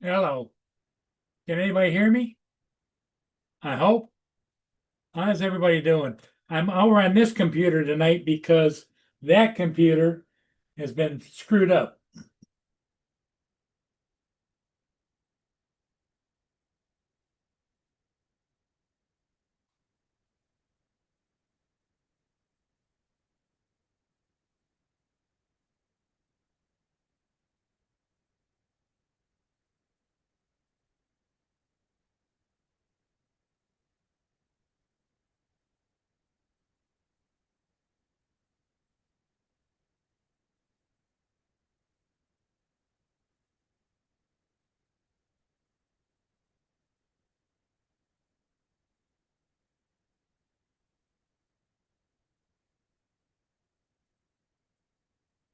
Hello. Can anybody hear me? I hope. How's everybody doing? I'm over on this computer tonight because that computer has been screwed up.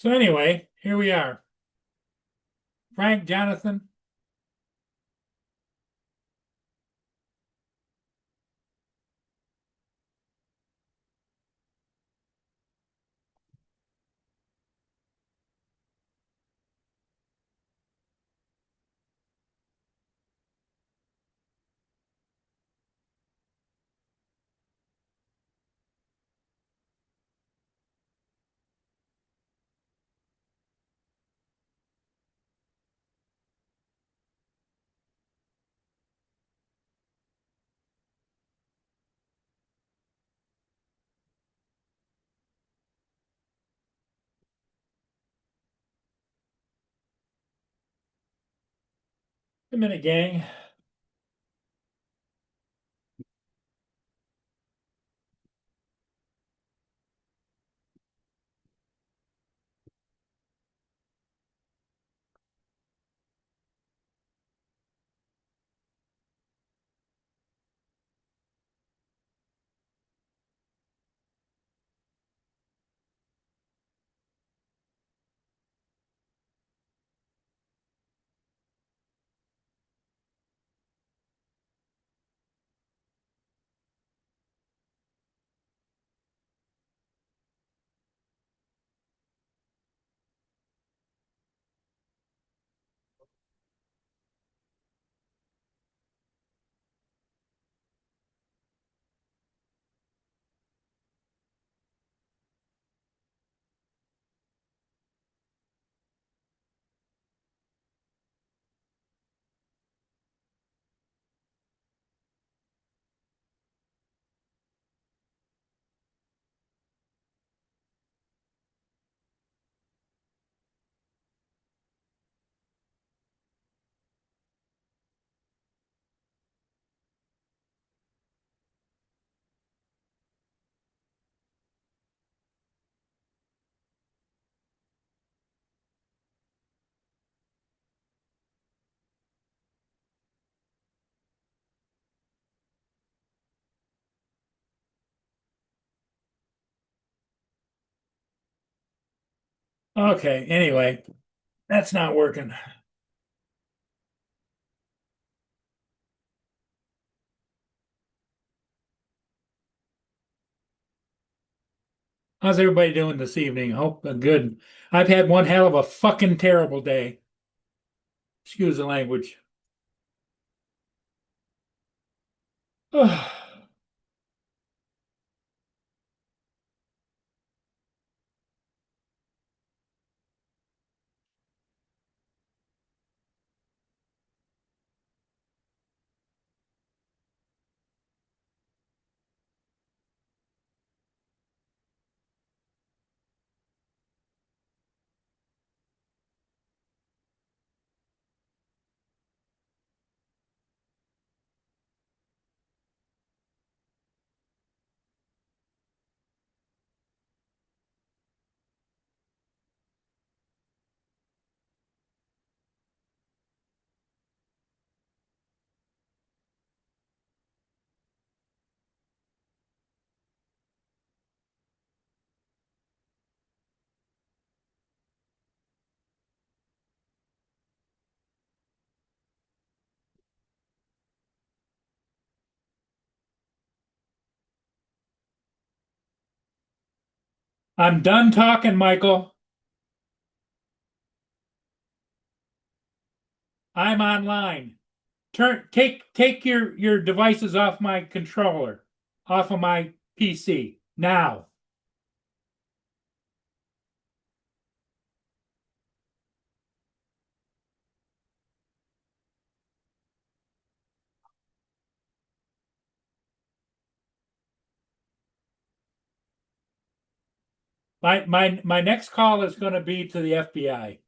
So anyway, here we are. Frank, Jonathan, a minute, gang. Okay, anyway, that's not working. How's everybody doing this evening? Hope good. I've had one hell of a fucking terrible day. Excuse the language. I'm done talking, Michael. I'm online. Take your devices off my controller, off of my PC now. My next call is going to be to the FBI.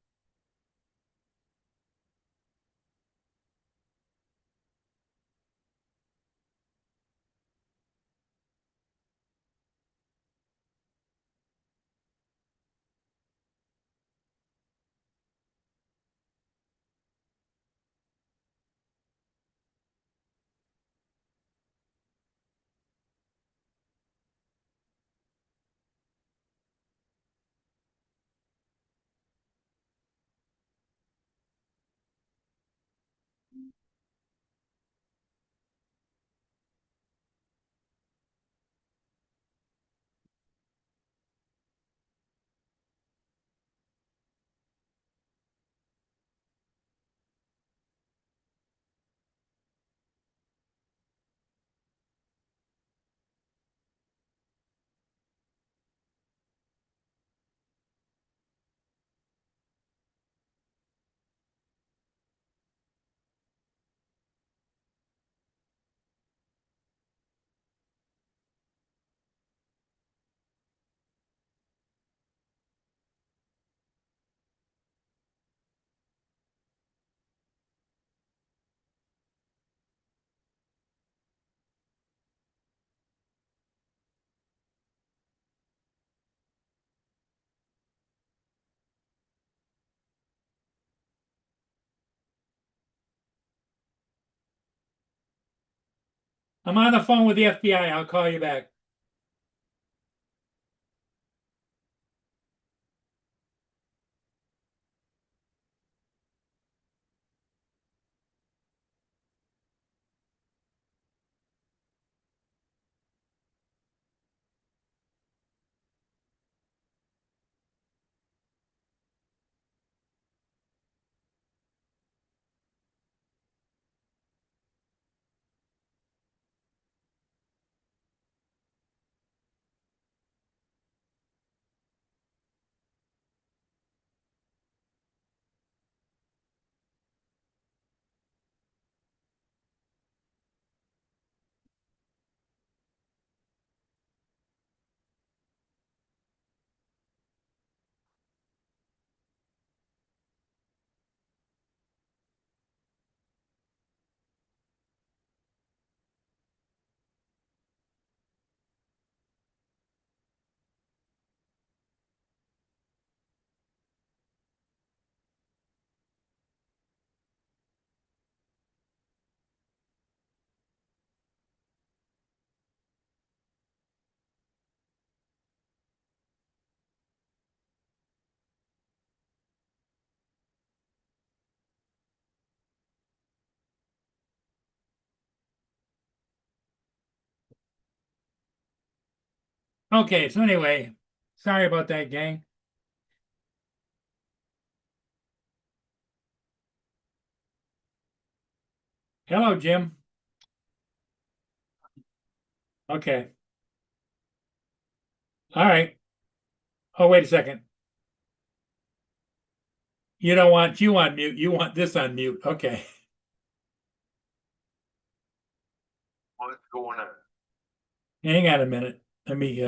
I'm on the phone with the FBI. I'll call you back. Okay, so anyway, sorry about that, gang. Hello, Jim. Okay. All right. Oh, wait a second. You don't want you on mute. You want this on mute. Okay. What's going on? Hang on a minute. Let me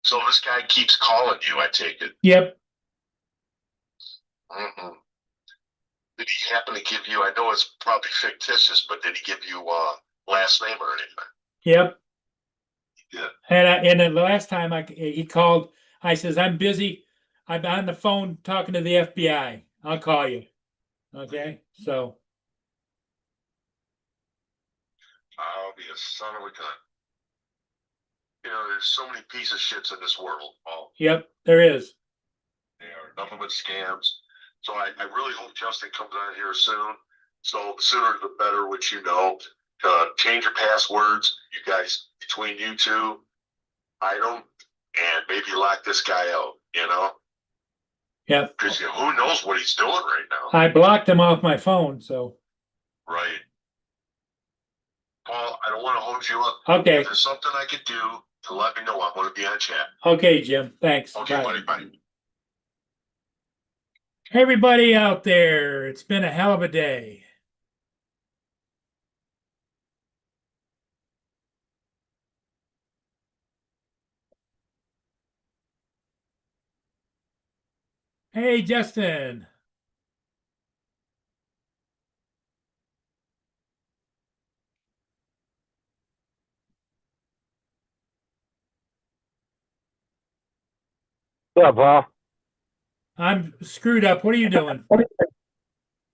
So this guy keeps calling you, I take it. Yep. Mm-hmm. Did he happen to give you, I know it's probably fictitious, but did he give you last name or anything? Yep. Yeah. And then the last time he called, I says, I'm busy. I'm on the phone talking to the FBI. I'll call you. Okay. So, I'll be a son of a gun. You know, there's so many pieces of shits in this world, Paul. yep, there is. They are nothing but scams. So I really hope Justin comes on here soon. So the sooner the better, which you know. Change your passwords. You guys, between you two, hide them and maybe lock this guy out, you know? Yep. Because who knows what he's doing right now. I blocked him off my phone. So, Right. Paul, I don't want to hold you up. okay. If there's something I could do to let me know, I'm going to be on chat. Okay, Jim. Thanks. Okay, Bye. buddy. Bye. Everybody out there, it's been a hell of a day. Hey, Justin. Yeah, Paul. I'm screwed up. What are you doing?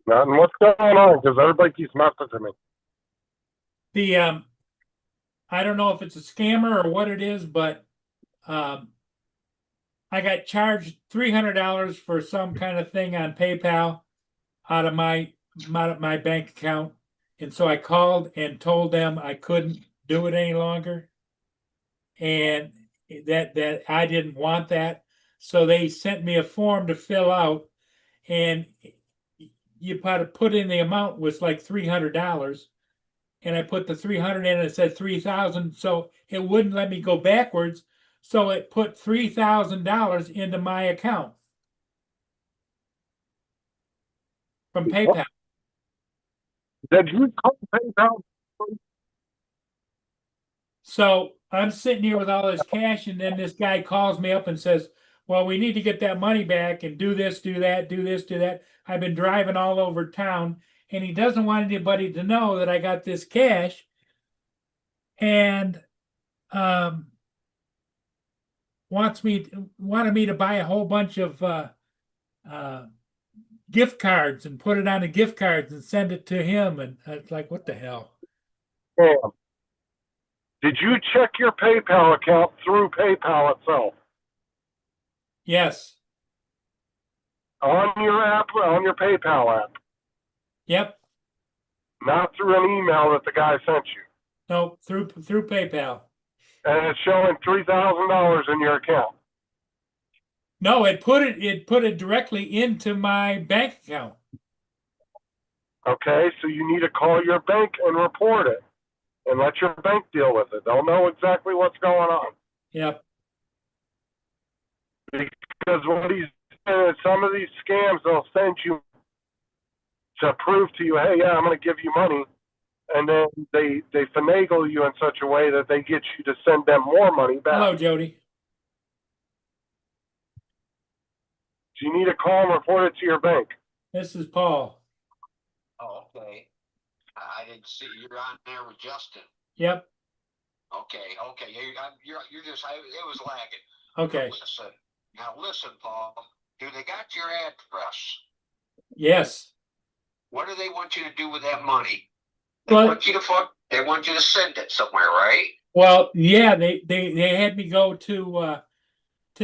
Nothing. What's going on? Because everybody keeps messaging me. The I don't know if it's a scammer or what it is, but I got charged $300 for some kind of thing on PayPal out of my bank account, and so I called and told them I couldn't do it any longer, and that I didn't want that, so they sent me a form to fill out, and you put in the amount was like $300. And I put the 300 in and it said 3,000. So it wouldn't let me go backwards. So it put $3,000 into my account from PayPal. Did you call PayPal? So I'm sitting here with all this cash, and then this guy calls me up and says, well, we need to get that money back and do this, do that, do this, do that. I've been driving all over town, and he doesn't want anybody to know that I got this cash. And wanted me to buy a whole bunch of gift cards and put it on the gift cards and send it to him. And it's like, what the hell? Damn. Did you check your PayPal account through PayPal itself? Yes. On your app, on your PayPal app? Yep. Not through an email that the guy sent you? No, through PayPal. And it's showing $3,000 in your account? No, it put it directly into my bank account. Okay, so you need to call your bank and report it and let your bank deal with it. They'll know exactly what's going on. Yep. Because what he's doing is some of these scams, they'll send you to prove to you, hey, yeah, I'm going to give you money. And then they finagle you in such a way that they get you to send them more money back. Hello, Jody. So you need to call and report it to your bank. This is Paul. Oh, okay. I didn't see you're on there with Justin. Yep. Okay. You're just. It was lagging. Okay. Listen, Paul. Do they got your address? Yes. What do they want you to do with that money? Well, They want you to send it somewhere, right? Well, yeah, they had me go to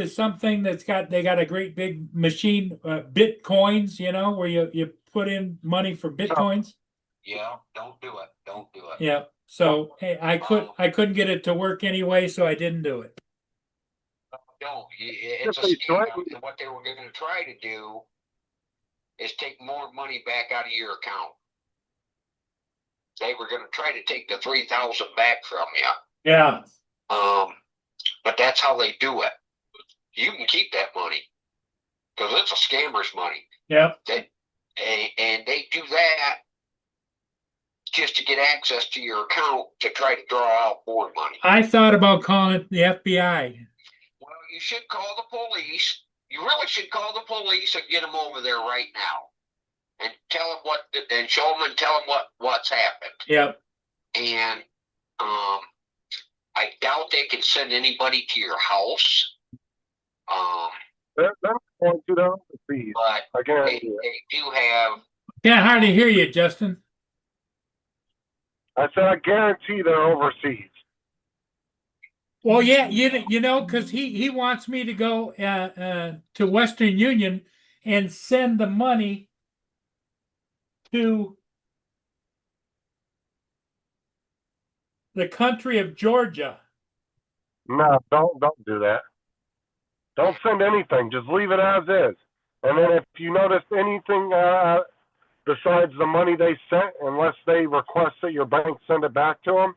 something they got a great big machine, Bitcoins, where you put in money for Bitcoins. Yeah, don't do it. Don't do it. Yeah. So hey, I couldn't get it to work anyway, so I didn't do it. No, it's a scam. And what they were going to try to do is take more money back out of your account. They were going to try to take the 3,000 back from you. Yeah. But that's how they do it. You can keep that money because it's a scammer's money. Yeah. And they do that just to get access to your account to try to draw out more money. I thought about calling the FBI. Well, you should call the police. You really should call the police and get them over there right now, and tell them and show them and tell them what's happened. Yep. And I doubt they can send anybody to your house. They're going to the fees. But I guarantee it. they do have. Can't hardly hear you, Justin. I said I guarantee they're overseas. Well, yeah, you know, because he wants me to go to Western Union and send the money to the country of Georgia. No, don't do that. Don't send anything. Just leave it as is. And then if you notice anything besides the money they sent, unless they request that your bank send it back to them,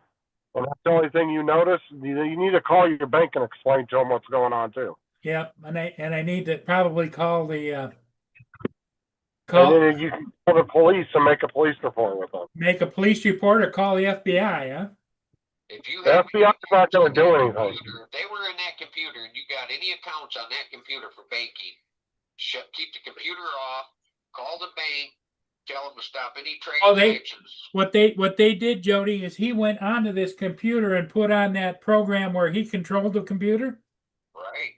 and that's the only thing you notice, you need to call your bank and explain to them what's going on too. Yep, and I need to probably call the And then you can call the police and make a police report with them. make a police report or call the FBI, huh? If you The have FBI is not going to do anything. If they were in that computer and you got any accounts on that computer for banking, keep the computer off. Call the bank. Tell them to stop any transactions. What they did, Jody, is he went onto this computer and put on that program where he controlled the computer. Right.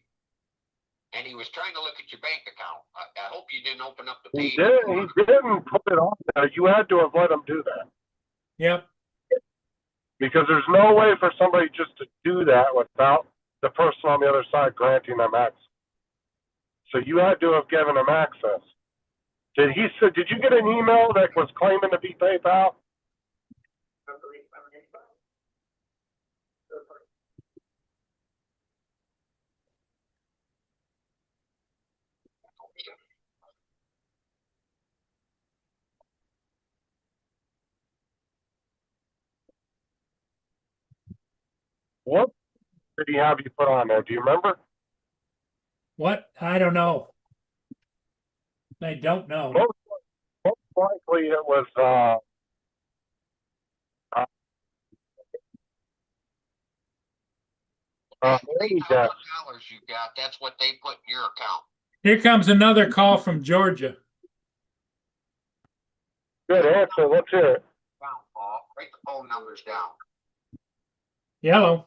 And he was trying to look at your bank account. I hope you didn't open up the He page. didn't put it on there. You had to have let him do that. Yep. Because there's no way for somebody just to do that without the person on the other side granting them access. So you had to have given him access. Did you get an email that was claiming to be PayPal? What did he have you put on there? Do you remember? What? I don't know. I don't know. Most likely it was $8,000 desk. you got, that's what they put in your account. Here comes another call from Georgia. Good answer. Let's hear it. Down, Paul. Write the phone numbers down. Hello.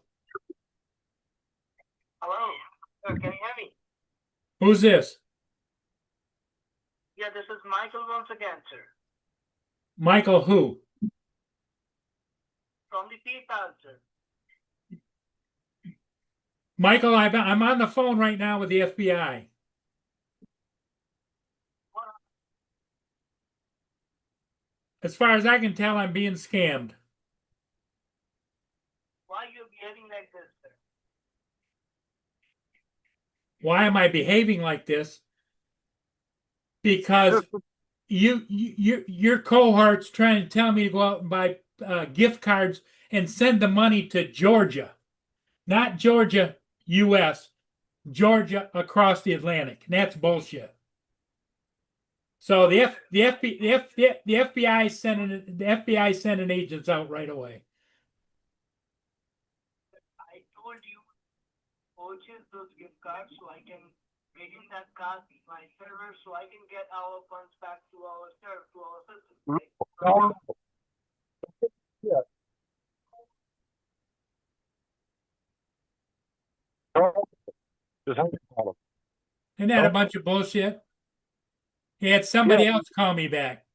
Hello, can you hear me? Who's this? Yeah, this is Michael once again, sir. Michael who? From the PayPal, sir. Michael, I'm on the phone right now with the FBI. As far as I can tell, I'm being scammed. Why are you behaving like this, sir? Why am I behaving like this? Because your cohort's trying to tell me to go out and buy gift cards and send the money to Georgia, not Georgia, U.S., Georgia across the Atlantic. And that's bullshit. So the FBI sending agents out right away. I told you purchase those gift cards so I can redeem that card with my server so I can get our funds back to our server, to our system. Right? Yeah. Just hang on him. Isn't that a bunch of bullshit? He had somebody else call me back.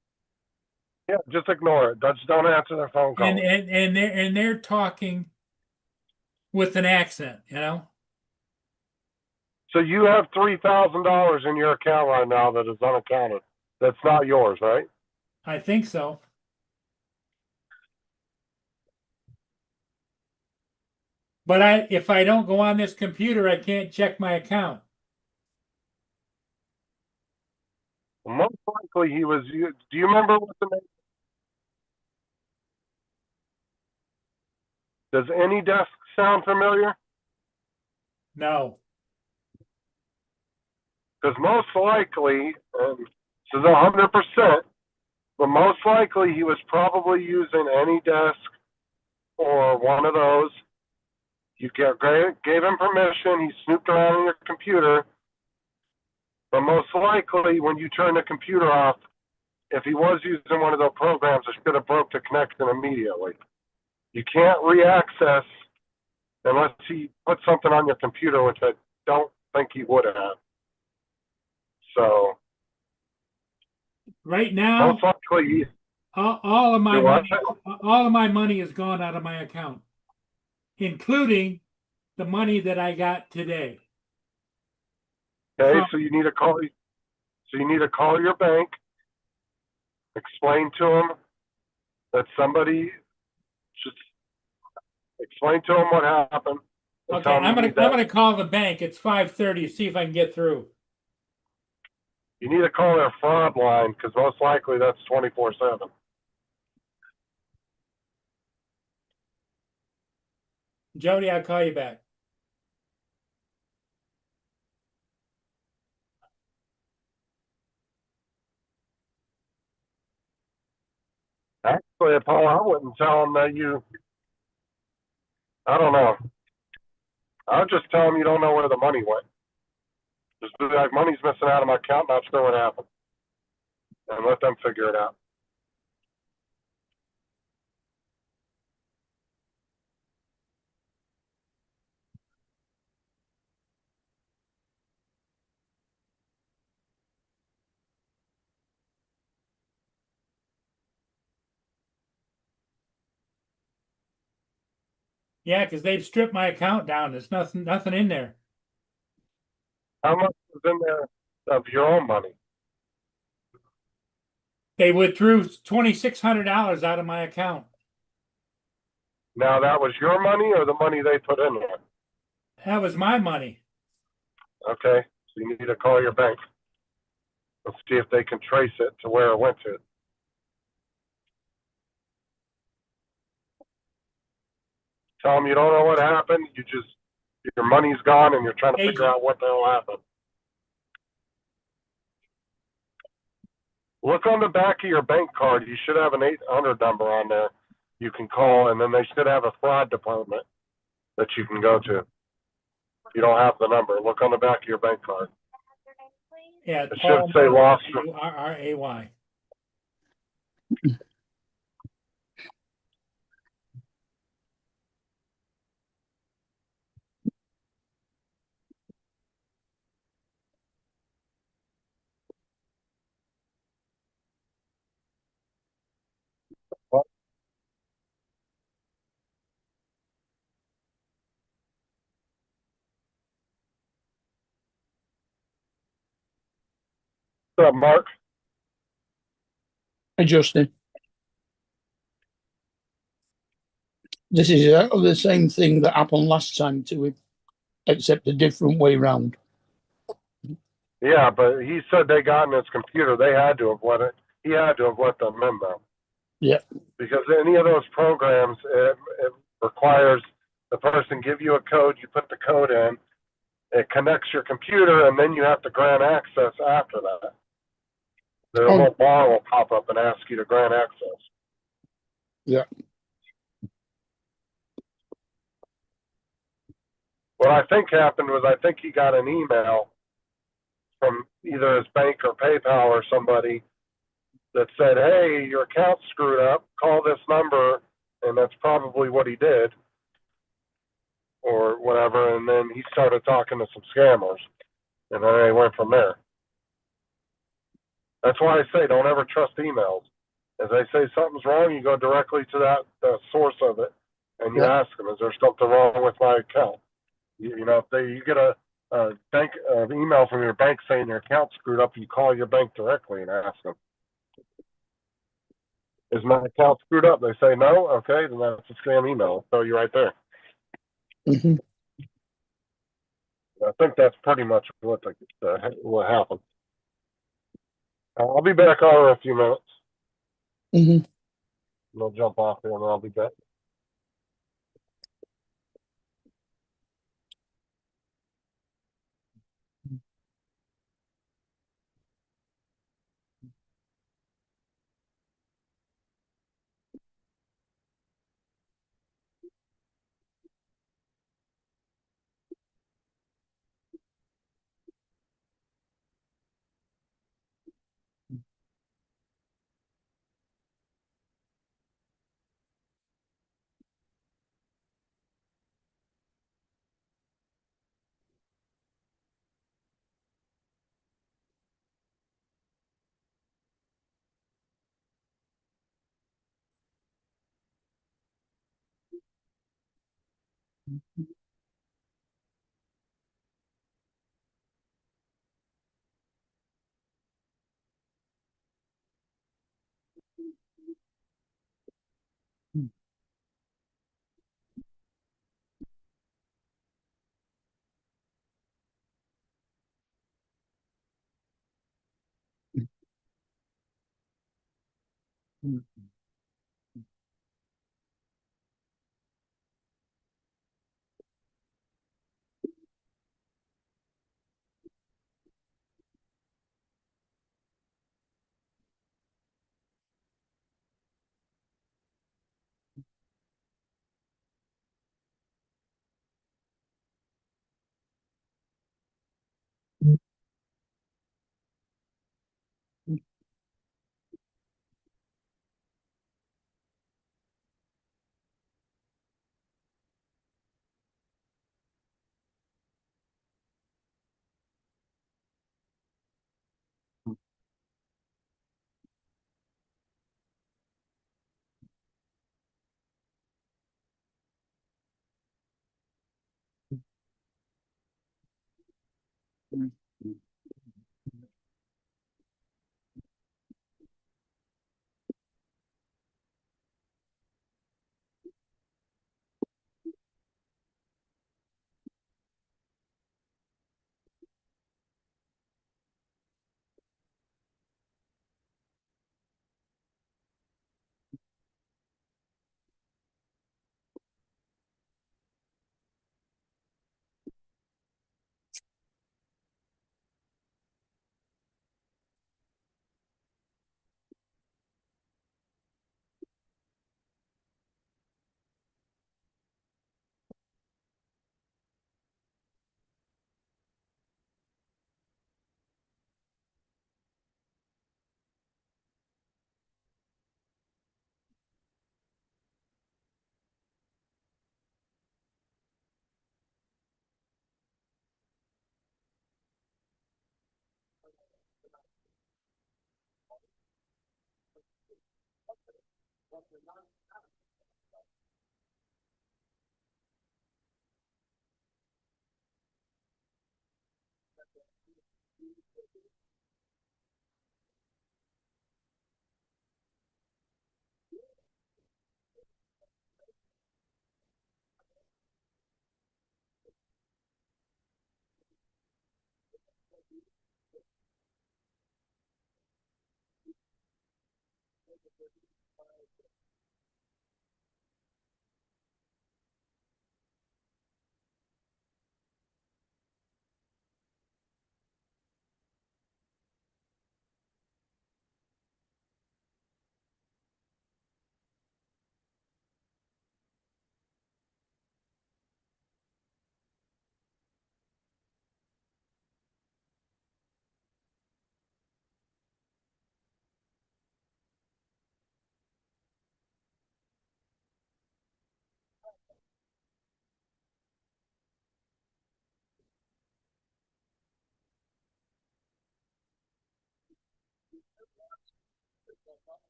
Yeah, just ignore it. Just don't answer their phone call. And they're talking with an accent, you know. So you have $3,000 in your account right now that is unaccounted. That's not yours, right? I think so. But if I don't go on this computer, I can't check my account. Well, most likely he was. Do you remember what the name? Does AnyDesk sound familiar? No. Because most likely, and this is 100%, but most likely he was probably using AnyDesk or one of those You gave him permission. He snooped around on your computer. But most likely, when you turn the computer off, if he was using one of those programs, it should have broke the connection immediately. You can't re-access unless he put something on your computer, which I don't think he would have. So Right now, most likely, all of my Do what? money, all of my money is gone out of my account, including the money that I got today. okay. From- So you need to call. So you need to call your bank, explain to them that somebody just explain to them what happened. and Okay, tell 'em I'm you gonna need that- call the bank. It's 5:30. See if I can get through. You need to call their fraud line because most likely that's 24/7. Jody, I'll call you back. Actually, Paul, I wouldn't tell them that you. I don't know. I would just tell them you don't know where the money went. Just be like, money's missing out of my account, not sure what happened, and let them figure it out. Yeah, because they've stripped my account down. There's nothing in there. How much is in there of your own money? They withdrew $2,600 out of my account. Now, that was your money or the money they put in there? That was my money. Okay, so you need to call your bank. Let's see if they can trace it to where it went to. Tell them you don't know what happened. Your money's gone and you're trying to figure Agent. out what the hell happened. Look on the back of your bank card. You should have an 800 number on there you can call, and then they should have a fraud department that you can go to. If you don't have the number, look on the back of your bank card. Yeah, It Paul should say Murray, lost. Murray. What's up, Mark? Hey, Justin. This is the same thing that happened last time to him, except a different way round. Yeah, but he said they got in his computer. They had to have let it. He had to have let them in though. Yeah. Because any of those programs, it requires the person give you a code. You put the code in. It connects your computer, and then you have to grant access after that. The Oh. little bar will pop up and ask you to grant access. Yeah. What I think happened was I think he got an email from either his bank or PayPal or somebody that said, hey, your account's screwed up, call this number, and that's probably what he did or whatever, and then he started talking to some scammers, and then they went from there. That's why I say don't ever trust emails. As they say something's wrong, you go directly to the source of it, and you Yeah. ask them, is there something wrong with my account? You know, if you get a bank email from your bank saying your account's screwed up, you call your bank directly and ask them, is my account screwed up? They say no. Okay, then that's a scam email. So you're right there. Hmm. I think that's pretty much what happened. I'll be back on in a few minutes. Hmm. I'll jump off here and I'll be back.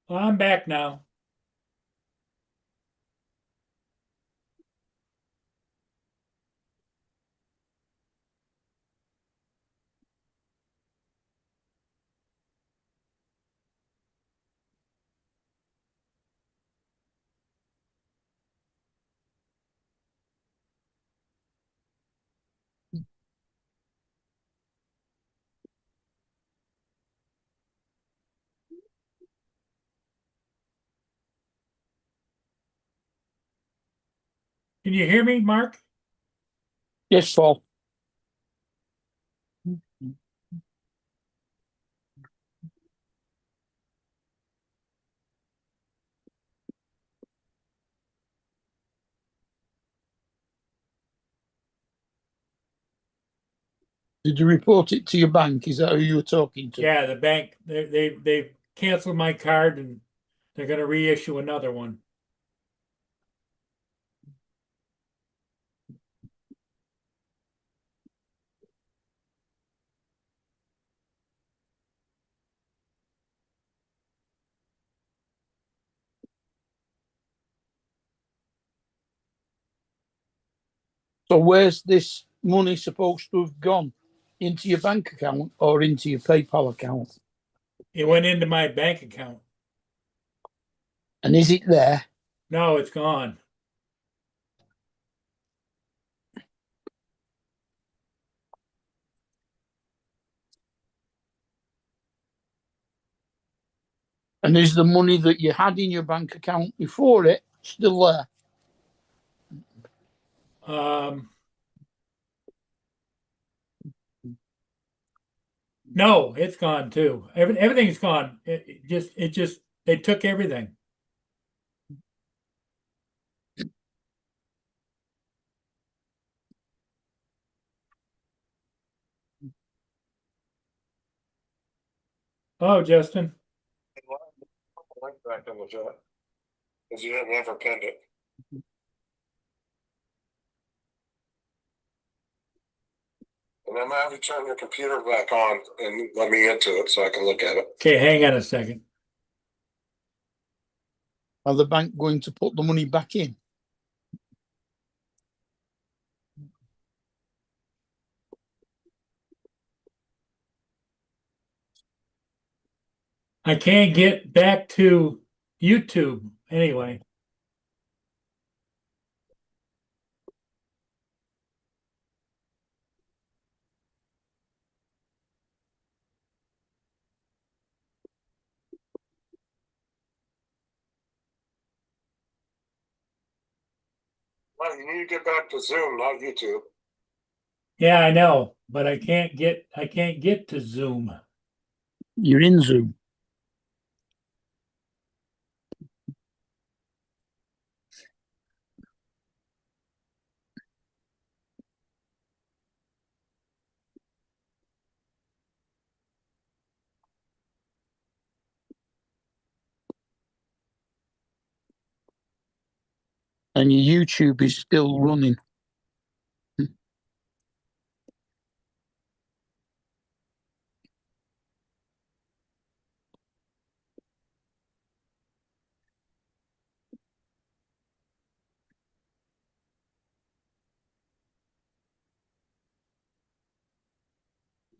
Well, I'm back now. Can you hear me, Mark? Yes, Paul. Did you report it to your bank? Is that who you were talking to? Yeah, the bank, they've canceled my card and they're gonna reissue another one. So where's this money supposed to have gone? Into your bank account or into your PayPal account? It went into my bank account. And is it there? No, it's gone. And is the money that you had in your bank account before it still there? No, it's gone too. Everything's gone. It just they took everything. Oh, Justin. Link back in the chat. Cause you never pinned it. And I'm gonna have you turn your computer back on and let me into it so I can look at it. Okay, hang on a second. Are the bank going to put the money back in? I can't get back to YouTube anyway. Well, you need to get back to Zoom, not YouTube. Yeah, I know, but I can't get to Zoom. You're in Zoom. And your YouTube is still running.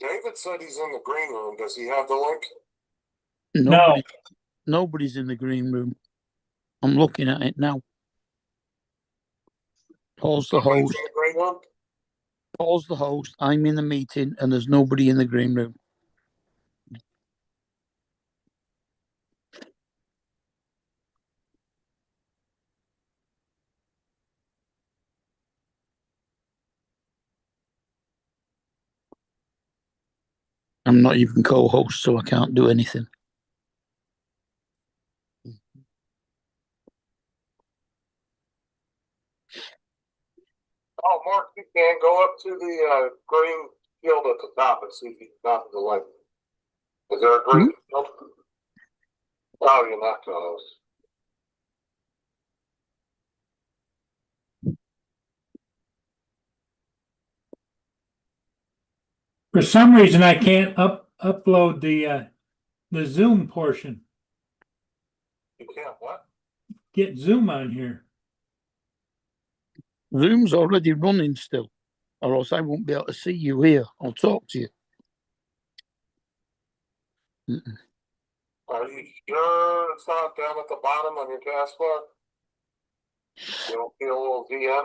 David said he's in the green room. Does he have the link? Nobody's in the green room. I'm looking at it now. Paul's the Somebody's host. in the green room? Paul's the host. I'm in the meeting and there's nobody in the green room. I'm not even co-host, so I can't do anything. Oh, Mark, you can go up to the green field at the top and see if you can copy the link. Is there a green field? Oh, you're not co-host. For some reason, I can't upload the Zoom portion. You can't what? Get Zoom on here. Zoom's already running still, or else I won't be able to see you here. I'll talk to you. Are you sure it's not down at the bottom on your taskbar? You don't see a little VM?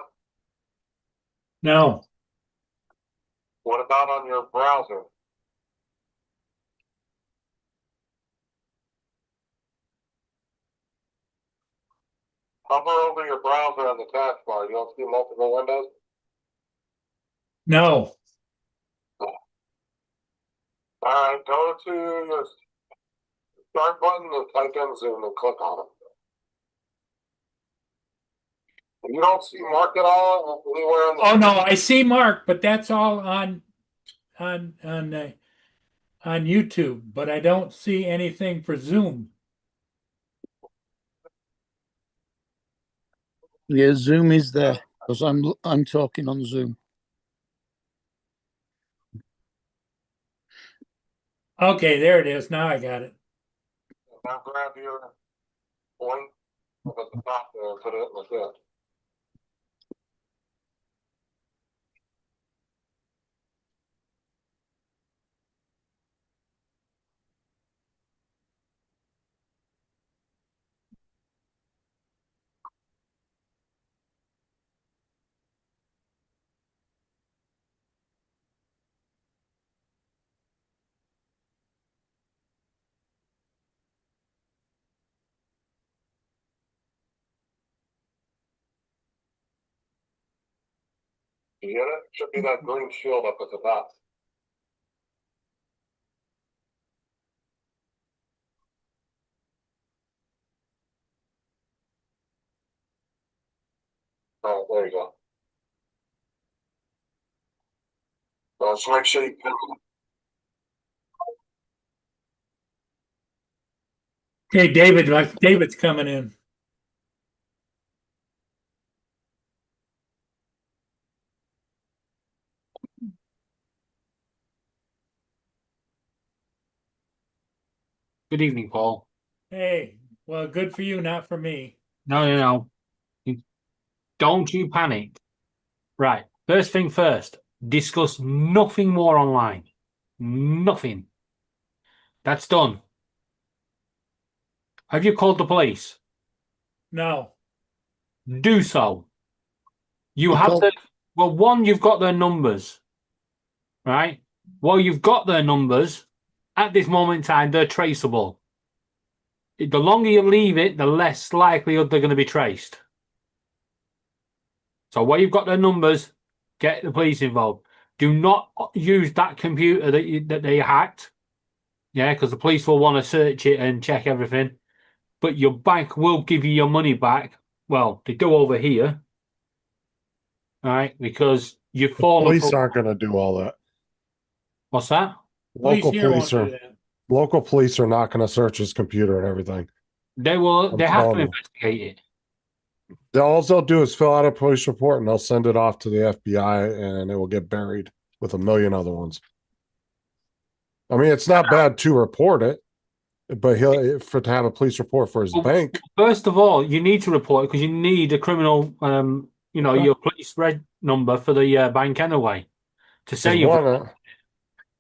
No, What about on your browser? Hover over your browser on the taskbar. You don't see multiple windows? no. Alright, go to your start button and type in Zoom and click on it. You don't see Mark at all anywhere in the. Oh no, I see Mark, but that's all on YouTube. But I don't see anything for Zoom. Yeah, Zoom is there because I'm talking on Zoom. Okay, there it is. Now I got it. Now grab your point up at the top there and put it like that. You get it? Should be that green shield up at the top. Oh, there you go. Let's make sure you pick it. Okay, David's coming in. Good evening, Paul. Hey, well, good for you, not for me. No. Don't you panic. Right. First thing first, discuss nothing more online. Nothing. That's done. Have you called the police? No. Do so. You You have called- to. Well, one, you've got their numbers. Right? Well, you've got their numbers. At this moment in time, they're traceable. The longer you leave it, the less likelihood they're going to be traced. So while you've got their numbers, get the police involved. Do not use that computer that they hacked. Yeah, because the police will want to search it and check everything. But your bank will give you your money back. Well, they do over here. All right, because you've fallen. Police aren't going to do all that. What's that? Local here police won't are do that. local police are not going to search his computer and everything. They will. I'm They have to telling you. investigate it. All they'll do is fill out a police report and they'll send it off to the FBI and it will get buried with a million other ones. I mean, it's not bad to report it, but to have a police report for his Well, bank. First of all, you need to report it because you need a criminal. Your police red number for the bank anyway to say you.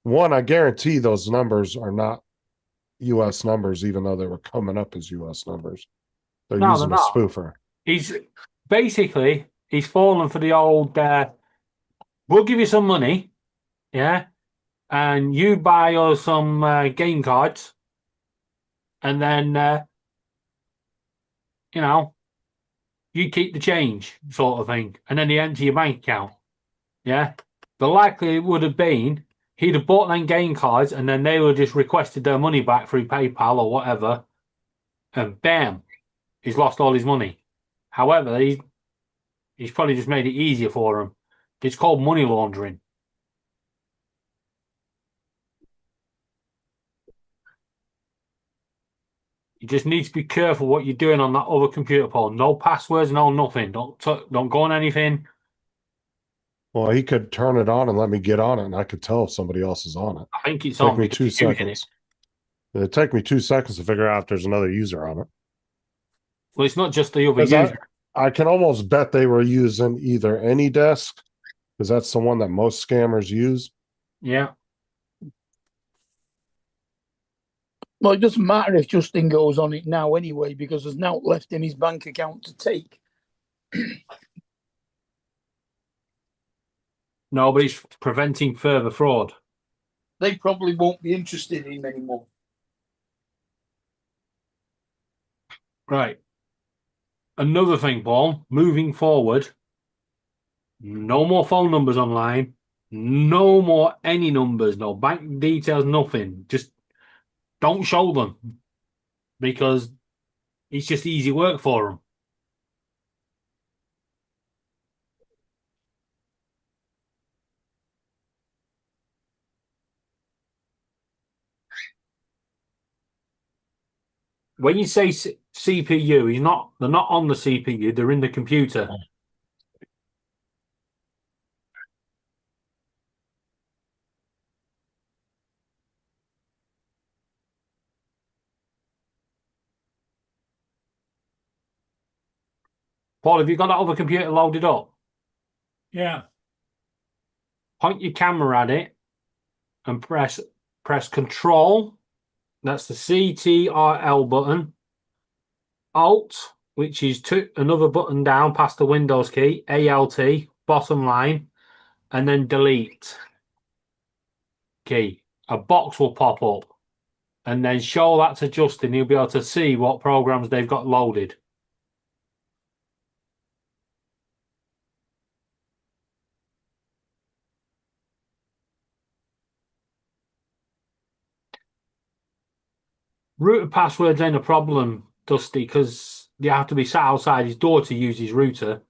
One, I guarantee those numbers are not U.S. numbers, even though they were coming up as U.S. numbers. They're No, using they're a not. spoofer. He's fallen for the old. We'll give you some money, yeah, and you buy us some game cards, and then you keep the change, sort of thing, and then they empty your bank account. Yeah, the likely would have been he'd have bought them game cards, and then they would have just requested their money back through PayPal or whatever, and bam, he's lost all his money. However, he's probably just made it easier for him. It's called money laundering. You just need to be careful what you're doing on that other computer, Paul. No passwords, no nothing. Don't go on anything. Well, he could turn it on and let me get on it, and I could tell if somebody else is on it. I think it's Take on me because 2 you're using seconds. It'd take me 2 seconds to figure out if there's another user on it. Well, it's not just the other 'Cause user. I can almost bet they were using either AnyDesk, because that's the one that most scammers use. Yeah. Well, it doesn't matter if Justin goes on it now anyway, because there's now left in his bank account to take. No, but it's preventing further fraud. They probably won't be interested in him anymore. Right. Another thing, Paul, moving forward, no more phone numbers online, no more any numbers, no bank details, nothing. Just don't show them because it's just easy work for them. When you say CPU, they're not on the CPU, they're in the computer. Paul, have you got that other computer loaded up? Yeah. Point your camera at it and press Control. That's the CTRL button. Alt, which is another button down past the Windows key. ALT, bottom line, and then Delete key. A box will pop up, and then show that to Justin. He'll be able to see what programs they've got loaded. Router passwords ain't a problem, Dusty, because you have to be sat outside his door to use his router.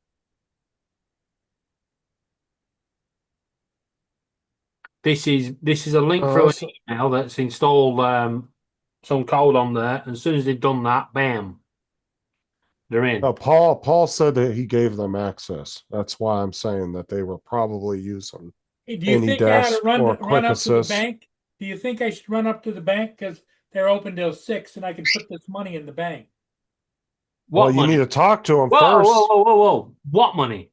This is a link through an email that's installed some code on there. And as soon as they've done that, bam, they're in. No, Paul said that he gave them access. That's why I'm saying that they were probably using Hey, do you think I ought to AnyDesk or run up to the QuickAssist. bank? Do you think I should run up to the bank because they're open till 6 and I can put this money in the bank? What Well, you money? need to talk to him Whoa, first. whoa. What money?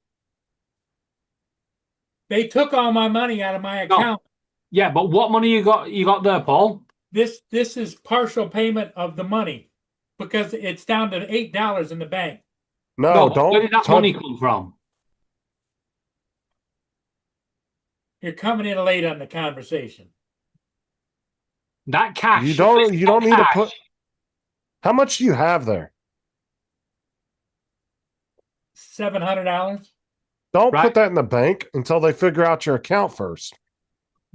They took all my money out of my account. Yeah, but what money you got there, Paul? This is partial payment of the money because it's down to $8 in the bank. No, but don't where did that touch- money come from? You're coming in late on the conversation. That cash. You don't need to cash. put. How much do you have there? $700. Don't Right. put that in the bank until they figure out your account first.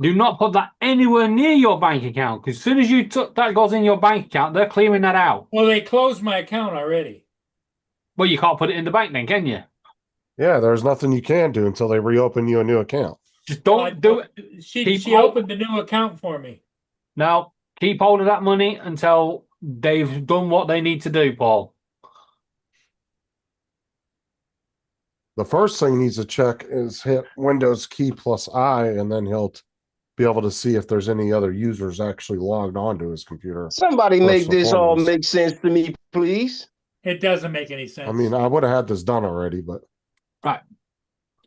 Do not put that anywhere near your bank account because as soon as that goes in your bank account, they're clearing that out. Well, they closed my account already. Well, you can't put it in the bank then, can you? Yeah, there's nothing you can do until they reopen you a new account. Just don't do it. She opened the new account for me. Now, keep hold of that money until they've done what they need to do, Paul. The first thing he needs to check is hit Windows key plus I, and then he'll be able to see if there's any other users actually logged onto his computer. Somebody First make and this all foremost. make sense to me, please. It doesn't make any sense. I mean, I would have had this done already, but Right.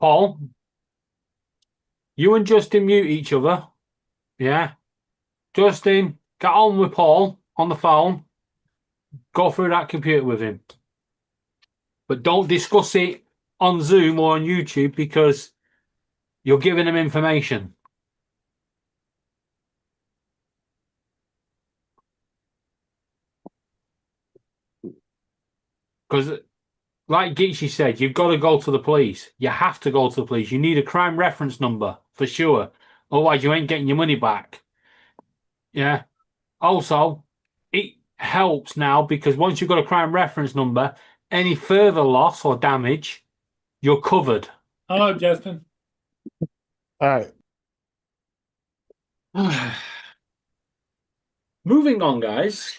Paul, you and Justin mute each other. Yeah. Justin, get on with Paul on the phone. Go through that computer with him. But don't discuss it on Zoom or on YouTube because you're giving him information. Because, like Geechie said, you've got to go to the police. You have to go to the police. You need a crime reference number for sure. Otherwise, you ain't getting your money back. Yeah. Also, it helps now because once you've got a crime reference number, any further loss or damage, you're covered. Hello, Justin. all right. Moving on, guys.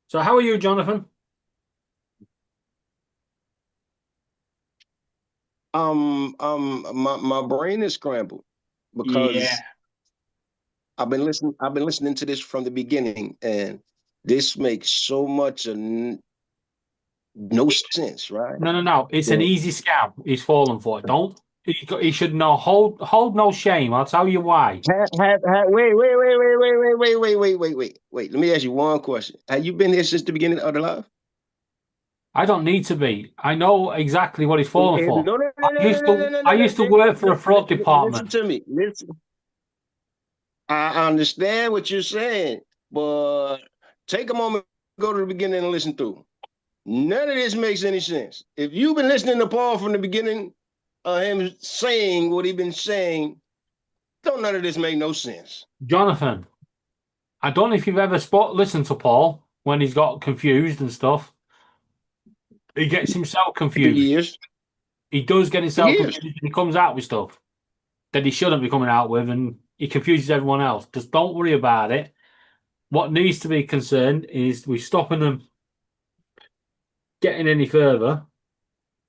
So, how are you, Jonathan? my brain is scrambled because Yeah. I've been listening to this from the beginning, and this makes so much no sense, right? No. It's an Yeah. easy scam. He's fallen for it. Don't. He should know. Hold no shame. I'll tell you why. Wait. Let me ask you one question. Have you been here since the beginning of the live? I don't need to be. I know exactly what he's fallen for. No, no, no, I used no, no, to. no, I no, used to no, work for no, a fraud Listen department. to me. Listen. I understand what you're saying, but take a moment, go to the beginning and listen through. None of this makes any sense. If you've been listening to Paul from the beginning of him saying what he's been saying, don't none of this make no sense. Jonathan, I don't know if you've ever listened to Paul when he's got confused and stuff. He gets himself For confused. years. He does get For himself years. confused. He comes out with stuff that he shouldn't be coming out with, and he confuses everyone else. Just don't worry about it. What needs to be concerned is we're stopping them getting any further.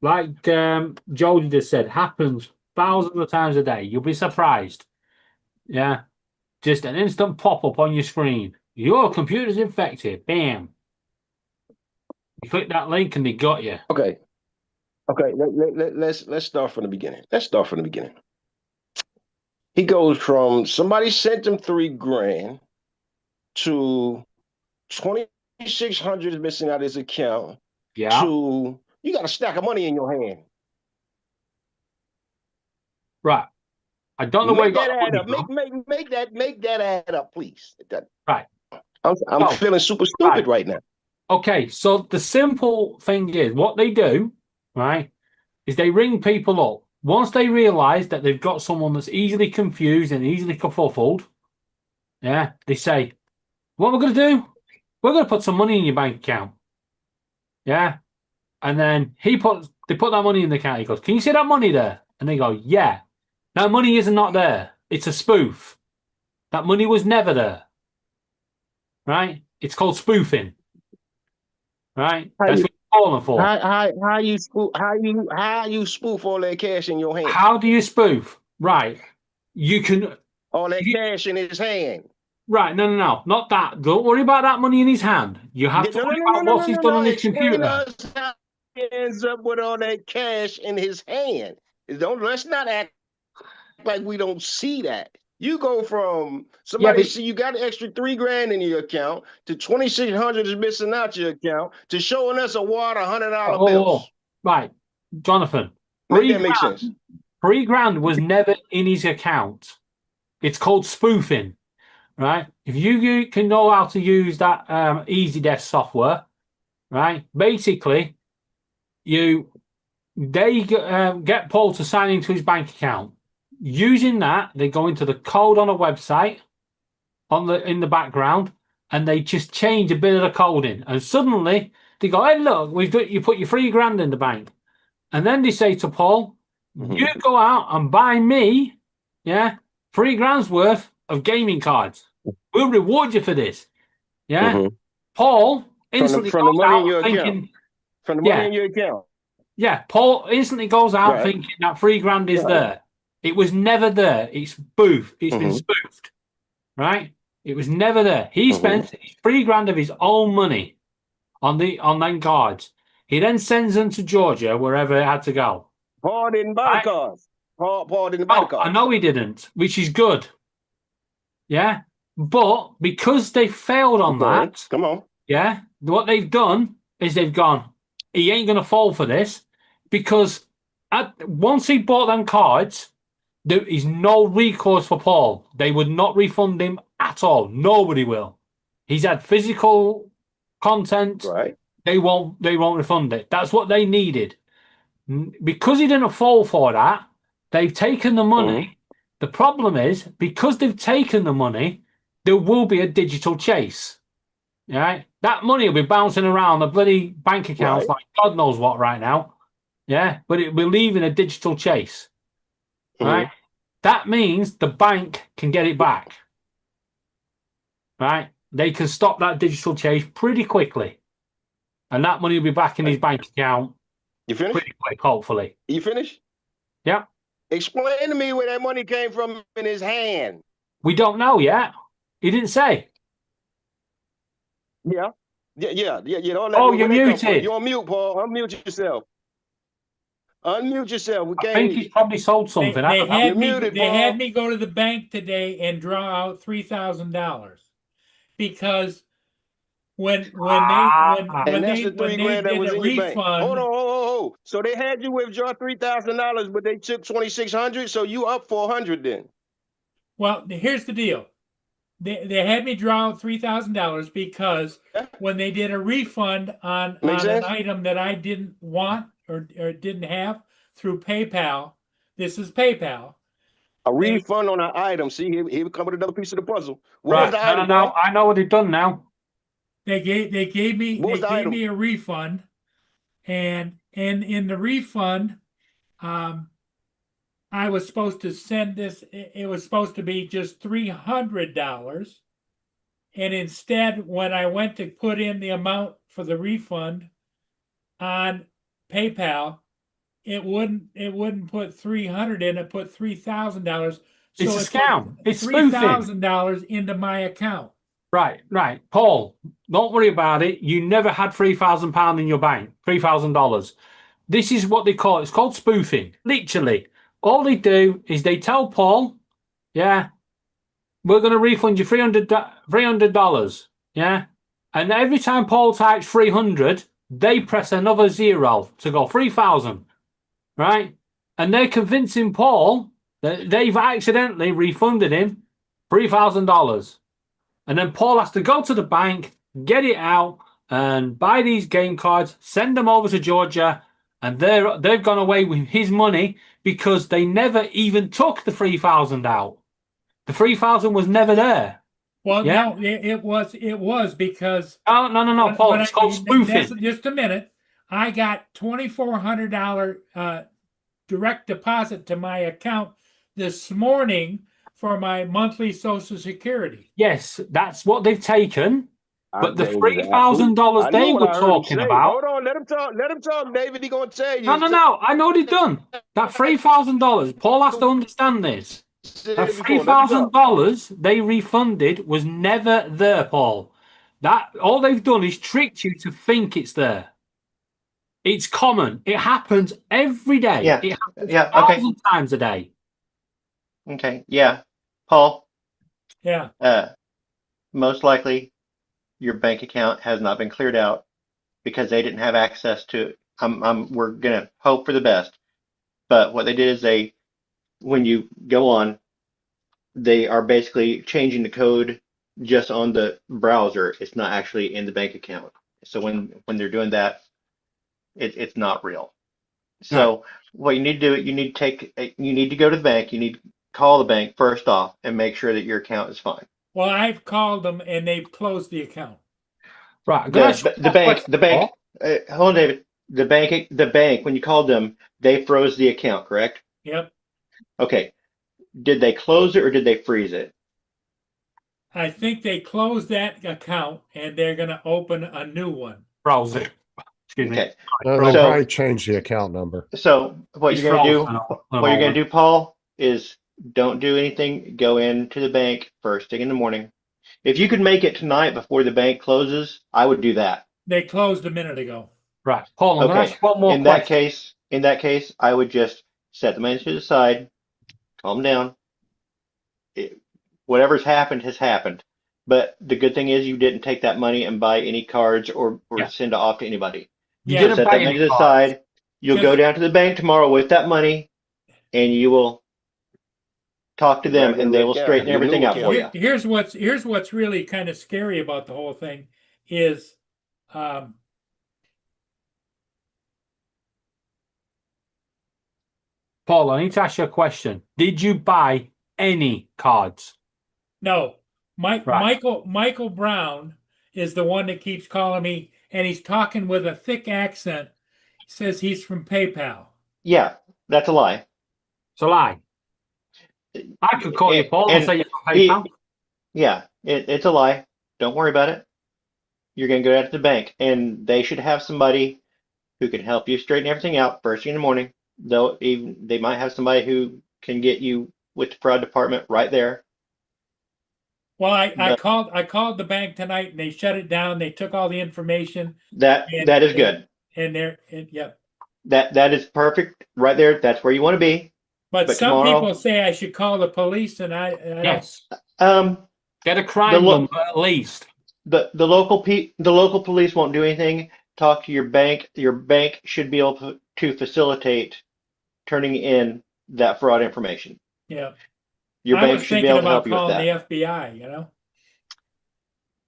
Like Jody just said, happens thousands of times a day. You'll be surprised. Yeah. Just an instant pop-up on your screen. Your computer's infected. Bam. You click that link and they got you. Okay. Let's start from the beginning. He goes from somebody sent him $3,000 to 2,600 is missing out of his account. Yeah. To you got a stack of money in your hand. Right. I don't know where you Make got that the add money up. from. Make that add up, please. Right. I'm feeling super stupid right now. Okay, so the simple thing is what they do, right, is they ring people up. Once they realize that they've got someone that's easily confused and easily kerfuffled, yeah, they say, what we're going to do, we're going to put some money in your bank account. Yeah. And then they put that money in the account. He goes, can you see that money there? And they go, yeah. That money is not there. It's a spoof. That money was never there. Right? It's called spoofing. Right? That's what you're calling for. How you spoof all that cash in your hand? How do you spoof? Right. You can all that cash in his hand. Right, no, not that. Don't worry about that money in his hand. You have to worry about what he's done on his computer. Us how he ends up with all that cash in his hand. Let's not act like we don't see that. You go from somebody see you got an extra $3,000 in your account to 2,600 is missing out your account to showing us a wad of $100 bills. Right, Jonathan. Make that make sense. $3,000 was never in his account. It's called spoofing. Right, if you can know how to use that EasyDesk software, right? Basically, they get Paul to sign into his bank account. Using that, they go into the code on a website in the background, and they just change a bit of the code in, and suddenly they go, "Hey, look, you put your $3,000 in the bank," and then they say to Paul, "You go out and buy me, $3,000 worth of gaming cards. We'll reward you for this." Yeah. Paul instantly from the money in your thinking, account. From the money in your account. Yeah. Paul instantly goes out thinking that $3,000 is there. It was never there. It's spoofed. It's been spoofed. Right? It was never there. He spent $3,000 of his own money on them cards. He then sends them to Georgia, wherever it had to go. Paul didn't buy the cards. Paul didn't buy the cards. I know he didn't, which is good. Yeah. But because they failed on that, come on. Yeah, what they've done is they've gone, he ain't going to fall for this, because once he bought them cards, there is no recourse for Paul. They would not refund him at all. Nobody will. He's had physical content. Right. They won't refund it. That's what they needed. Because he didn't fall for that, they've taken the money. The problem is, because they've taken the money, there will be a digital chase. Right? That money will be bouncing around the bloody bank accounts like God knows what right now. Yeah, but it will be leaving a digital chase. Right? That means the bank can get it back. Right? They can stop that digital chase pretty quickly. And that money will be back in his bank account. You finished? Pretty quick, hopefully. You finished? Yeah. Explain to me where that money came from in his hand. We don't know yet. He didn't say. Yeah. You don't let Oh, me. you're Where they come from? muted. You're on mute, Paul. Unmute yourself. Unmute yourself. We I can't think hear he's you. probably sold something. I They don't know. had You're me. muted, They had Paul. me go to the bank today and draw out $3,000 because when And that's the when $3 they grand that did was a in your bank. Hold refund. on, hold. So they had you withdraw $3,000, but they took $2,600. So you up $400 then. Well, here's the deal. They had me draw out $3,000 because Yeah. when they did a refund on Make an sense? item that I didn't want or didn't have through PayPal, this is PayPal. A refund on an item. See, here we come with another piece of the puzzle. What was Right. the item, No. Paul? I know what he's done now. They gave me What was the item? a refund, and in the refund, I was supposed to send this. It was supposed to be just $300, and instead, when I went to put in the amount for the refund on PayPal, it wouldn't put 300 in. It put $3,000. It's a scam. It's spoofing. $3,000 into my account. Right. Paul, don't worry about it. You never had £3,000 in your bank. $3,000. This is what they call it. It's called spoofing. Literally. All they do is they tell Paul, yeah, we're going to refund you $300. Yeah. And every time Paul types 300, they press another zero to go 3,000. Right? And they're convincing Paul that they've accidentally refunded him $3,000. And then Paul has to go to the bank, get it out, and buy these game cards, send them over to Georgia, and they've gone away with his money because they never even took the 3,000 out. The 3,000 was never there. Well, Yeah? no, it was because No, Paul, it's called spoofing. Just a minute. I got $2,400 direct deposit to my account this morning for my monthly Social Security. Yes, that's what they've taken. But the I $3,000 know they what were I heard him talking say. about. Hold on, let him talk. Let him talk, David. He gonna tell you. No. I know what they've done. That $3,000. Paul has to understand this. That $3,000 they refunded was never there, Paul. That all they've done is tricked you to think it's there. It's common. It happens every day. Yeah. It happens Yeah. Okay. 1,000 times a day. Okay. Yeah. Paul, Yeah. most likely your bank account has not been cleared out because they didn't have access to. We're gonna hope for the best, but what they did is when you go on, they are basically changing the code just on the browser. It's not actually in the bank account. So when they're doing that, it's not real. So what you need to do, you need to go to the bank. You need to call the bank first off and make sure that your account is fine. Well, I've called them and they've closed the account. Right. The bank. Hold on, David. The bank. When you called them, they froze the account, correct? Yep. Okay. Did they close it or did they freeze it? I think they closed that account and they're going to open a new one. Browser. Excuse me. Okay. They probably changed the account number. So what It's you're gonna do, frozen. what you're gonna do, Paul, is don't do anything. Go into the bank first thing in the morning. If you could make it tonight before the bank closes, I would do that. They closed a minute ago. Right. Paul, I'm going to Okay. ask one more question. In that case, I would just set the money to the side, calm down. Whatever's happened has happened. But the good thing is you didn't take that money and buy any cards or send it off to anybody. You Yeah. didn't Set buy that money any to the cards. side. You'll go down to the bank tomorrow with that money, and you will talk to them, and they will straighten everything out for you. Here's what's really kind of scary about the whole thing is Paul, I need to ask you a question. Did you buy any cards? no. Right. Michael Brown is the one that keeps calling me, and he's talking with a thick accent. He says he's from PayPal. Yeah, that's a lie. It's a lie. I could call you Paul and say you're from PayPal. Yeah, it's a lie. Don't worry about it. You're going to go down to the bank, and they should have somebody who can help you straighten everything out first thing in the morning. They might have somebody who can get you with the fraud department right there. Well, I But called the bank tonight and they shut it down. They took all the information that is good. and yep. That is perfect right there. That's where you want to be. But But some tomorrow, people say I should call the police, and I don't. Yes. um, Get a crime number at least. the local police won't do anything. Talk to your bank. Your bank should be able to facilitate turning in that fraud information. Yeah. Your I bank was should be thinking able to about help you with calling that. the FBI, you know,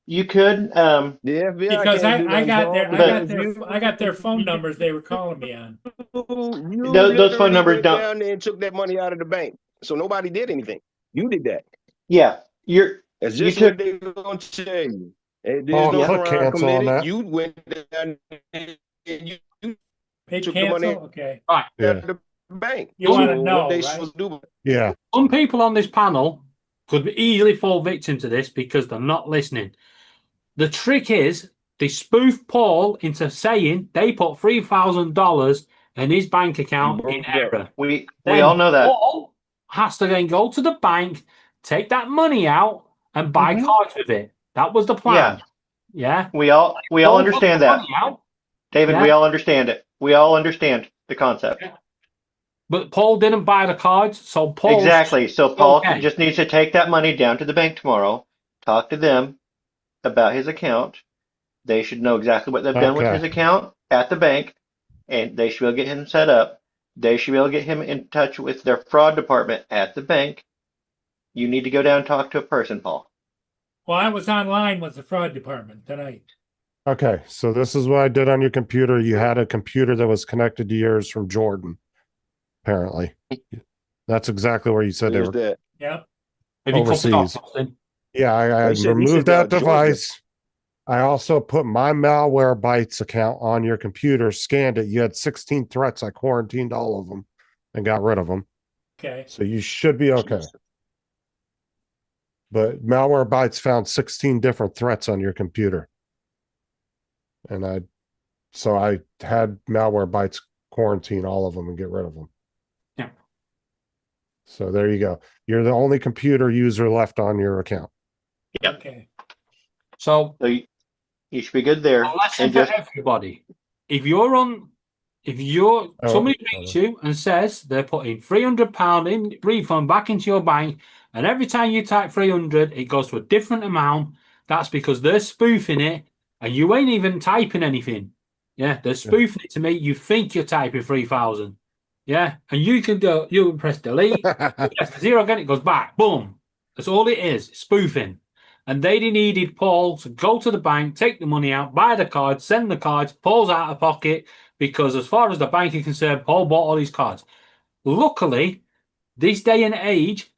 You could, The FBI because can't do nothing, Paul, I got their phone numbers they were calling me on. You those phone literally numbers went don't. down there and took that money out of the bank. So nobody did anything. You did that. Yeah, That's you just took. what they're gonna tell you. And there's Oh, no click crime cancel on committed. that. You went down and you They took the money cancel, okay. Right. Yeah. out of the bank. You want to So know, what they right? supposed to do? Yeah. Some people on this panel could easily fall victim to this because they're not listening. The trick is they spoof Paul into saying they put $3,000 in his bank account in error. We Then all know that. Paul has to then go to the bank, take that money out, and buy cards with it. That was the plan. Yeah. We all Paul took understand the that. money out, David, Yeah. we all understand it. We all understand the concept. but Paul didn't buy the cards, so Paul Exactly. So Paul Okay. just needs to take that money down to the bank tomorrow, talk to them about his account. They should know exactly what they've done with Okay. his account at the bank, and they should be able to get him set up. They should be able to get him in touch with their fraud department at the bank. You need to go down and talk to a person, Paul. Well, I was online with the fraud department tonight. Okay. So this is what I did on your computer. You had a computer that was connected to yours from Jordan, apparently. That's exactly where you said they Where's were. that? Yep. Have you cut it off, Overseas. Austin? Yeah, I They said- he removed said, that Georgia. device. I also put my Malwarebytes account on your computer, scanned it. You had 16 threats. I quarantined all of them and got rid of them. Okay. So you should be okay. But Malwarebytes found 16 different threats on your computer. And I had Malwarebytes quarantine all of them and get rid of them. Yeah. So there you go. You're the only computer user left on your account. Yep. Okay. So So you should be good there. a lesson And for just everybody. If somebody rings you and says they're putting £300 in refund back into your bank, and every time you type 300, it goes to a different amount, that's because they're spoofing it, and you ain't even typing anything. Yeah, they're spoofing it to make you think you're typing 3,000. Yeah, and you can press delete, you press the zero again, it goes back. Boom. That's all it is, spoofing. And they needed Paul to go to the bank, take the money out, buy the cards, send the cards. Paul's out of pocket because, as far as the bank is concerned, Paul bought all these cards. Luckily, this day and age,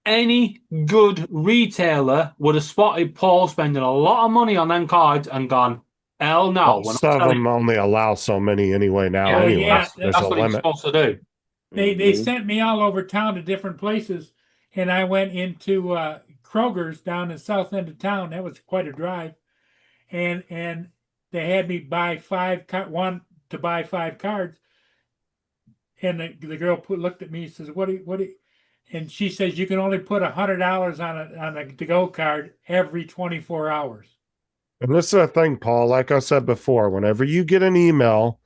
any good retailer would have spotted Paul spending a lot of money on them cards and gone, hell no. Most of them only allow so many anyway now. Yeah, Anyway, yeah, there's That's a what he's limit. supposed to do. They sent me all over town to different places, and I went into Kroger's down in the south end of town. That was quite a drive, and they had me buy five cards, and the girl looked at me and says, "What do you?" And she says you can only put $100 on a to-go card every 24 hours. And this is a thing, Paul. Like I said before, whenever you get an email,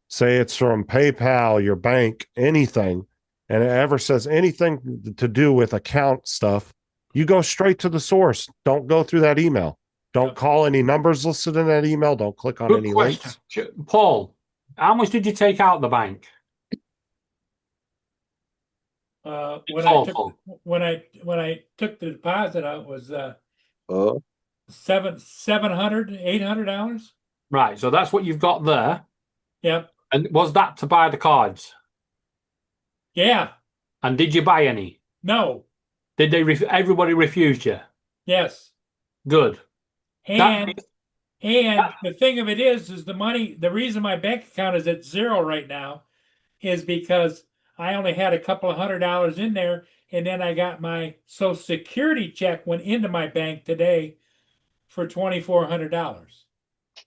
say it's from PayPal, your bank, anything, and it ever says anything to do with account stuff, you go straight to the source. Don't go through that email. Don't call any numbers listed in that email. Don't click on Good any question. links. Paul, how much did you take out of the bank? When I took the deposit out was $700, $800. Right, so that's what you've got there. Yep. And was that to buy the cards? Yeah. And did you buy any? No. Did they? Everybody refused you. Yes. Good. And the thing of it is the money. The reason my bank account is at zero right now is because I only had a couple of $100 in there, and then I got my Social Security check went into my bank today for $2,400.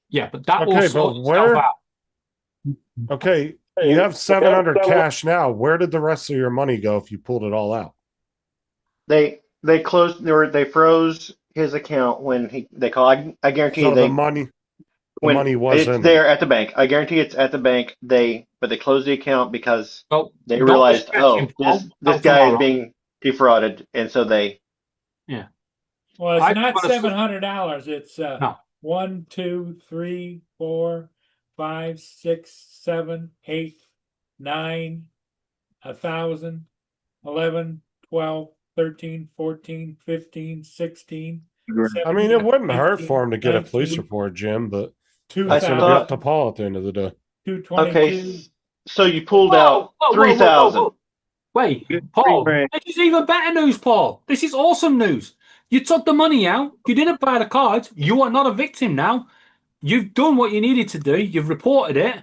Yeah, but that will Okay, sort but itself out. okay, You have 700 cash now. Where did the rest of your money go if you pulled it all out? They closed they froze his account when they call. I guarantee So you the money was it's in there. there at the bank. I guarantee it's at the bank. They closed the account because Well, they don't realized, distract him, Paul, this till guy is tomorrow. being defrauded, and so they. Well, it's I not just wanna- $700. It's No. 1, 2, 3, 4, 5, 6, 7, 8, 9, 1,000, 11, 12, 13, 14, 15, 16. I mean, it wouldn't hurt 18, for him to get a police 19, report, Jim, but Two that's going to be up to Paul at the end of the day. 222. Okay, so you pulled Whoa, out whoa, whoa, whoa, 3,000. whoa. Wait, Paul, $3,000. this is even better news, Paul. This is awesome news. You took the money out. You didn't buy the cards. You are not a victim now. You've done what you needed to do. You've reported it.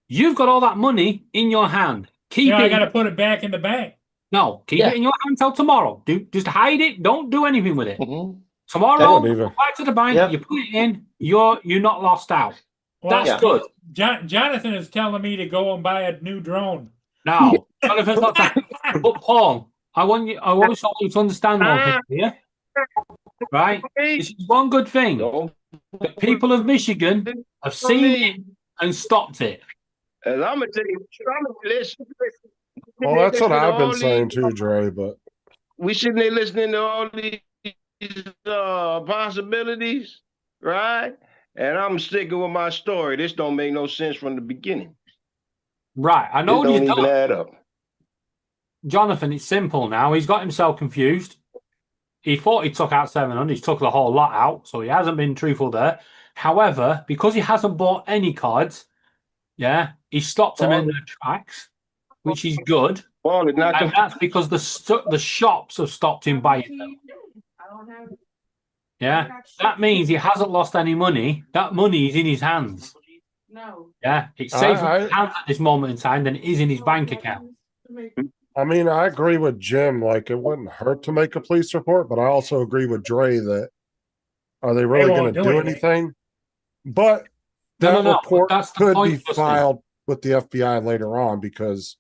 You've got all that money in your hand. Keep Yeah, it. I got to put it back in the bank. No, keep it in your hand till tomorrow. Just hide it. Don't do anything with it. Mhm. Tomorrow, wouldn't even- go back to the bank. Yep. You put it in. You're not lost out. Well, That's good. Jonathan is telling me to go and buy a new drone. No, Jonathan's not that. But Paul, I also want you to understand one thing here. Right? This is one good thing. The people of Michigan have seen it and stopped it. And I'm gonna tell you, listen. Well, that's what I've been all saying these- too, Dre, but We sitting there listening to all these possibilities, right? And I'm sticking with my story. This don't make no sense from the beginning. Right. I know It what don't he's even done. add up. Jonathan, it's simple now. He's got himself confused. He thought he took out 700. He's took the whole lot out, so he hasn't been truthful there. However, because he hasn't bought any cards, he stopped them in their tracks, which is good. Paul is not And that's because the shops have stopped him buying them. Yeah, that means he hasn't lost any money. That money is in his hands. Yeah, it's safer in his hands at this moment in time than it is in his bank account. I mean, I agree with Jim. Like, it wouldn't hurt to make a police report, but I also agree with Dre that are they really going won't to do do anything. anything? But that No, report that's the could point, be Justin. filed with the FBI later on because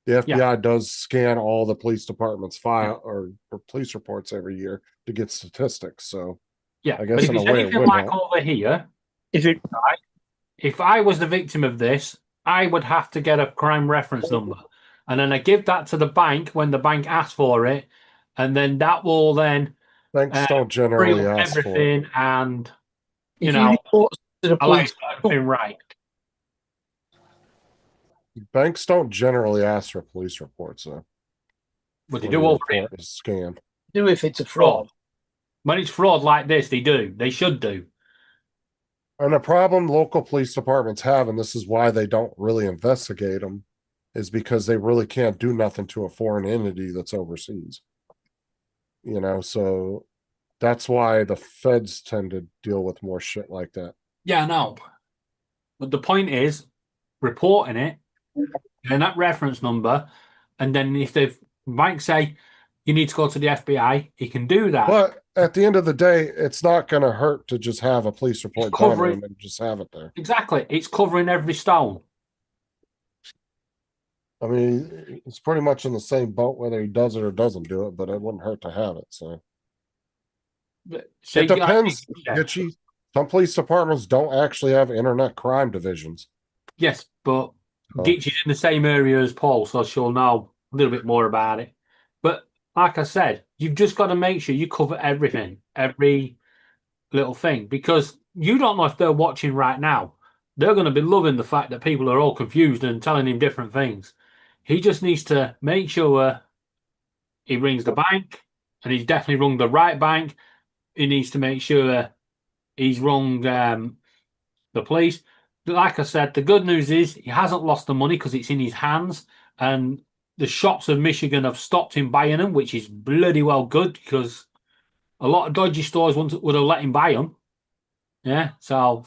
the FBI does scan all the police departments' file or police reports every year to get statistics. So Yeah, I guess but if in a it's way it anything would like help. over here, If if I was the victim of this, I would have to get a crime reference number. And then I give that to the bank when the bank asks for it. And then that will then Banks don't free generally up ask for it. everything and, you if know, you report to the I like police, everything right. Banks don't generally ask for police reports, though. But they when do the over here. report is scanned. do if it's a fraud. When it's fraud like this, they do. They should do. And the problem local police departments have, and this is why they don't really investigate them, is because they really can't do nothing to a foreign entity that's overseas. You know, so that's why the feds tend to deal with more shit like that. Yeah, I know. But the point is, reporting it, and that reference number, and then if the bank say you need to go to the FBI, he can do that. But at the end of the day, it's not going to hurt to just have a police report done covering- and just have it there. Exactly. It's covering every stone. I mean, it's pretty much in the same boat whether he does it or doesn't do it, but it wouldn't hurt to have it. So But, so it depends, yeah. Gitchy. Some police departments don't actually have internet crime divisions. Yes, but Oh. Gitch is in the same area as Paul, so she'll know a little bit more about it. But like I said, you've just got to make sure you cover everything, every little thing, because you don't know if they're watching right now. They're going to be loving the fact that people are all confused and telling him different things. He just needs to make sure he rings the bank, and he's definitely rung the right bank. He needs to make sure he's rung the police. Like I said, the good news is he hasn't lost the money because it's in his hands, and the shops of Michigan have stopped him buying them, which is bloody well good because a lot of dodgy stores would have let him buy them. Yeah, so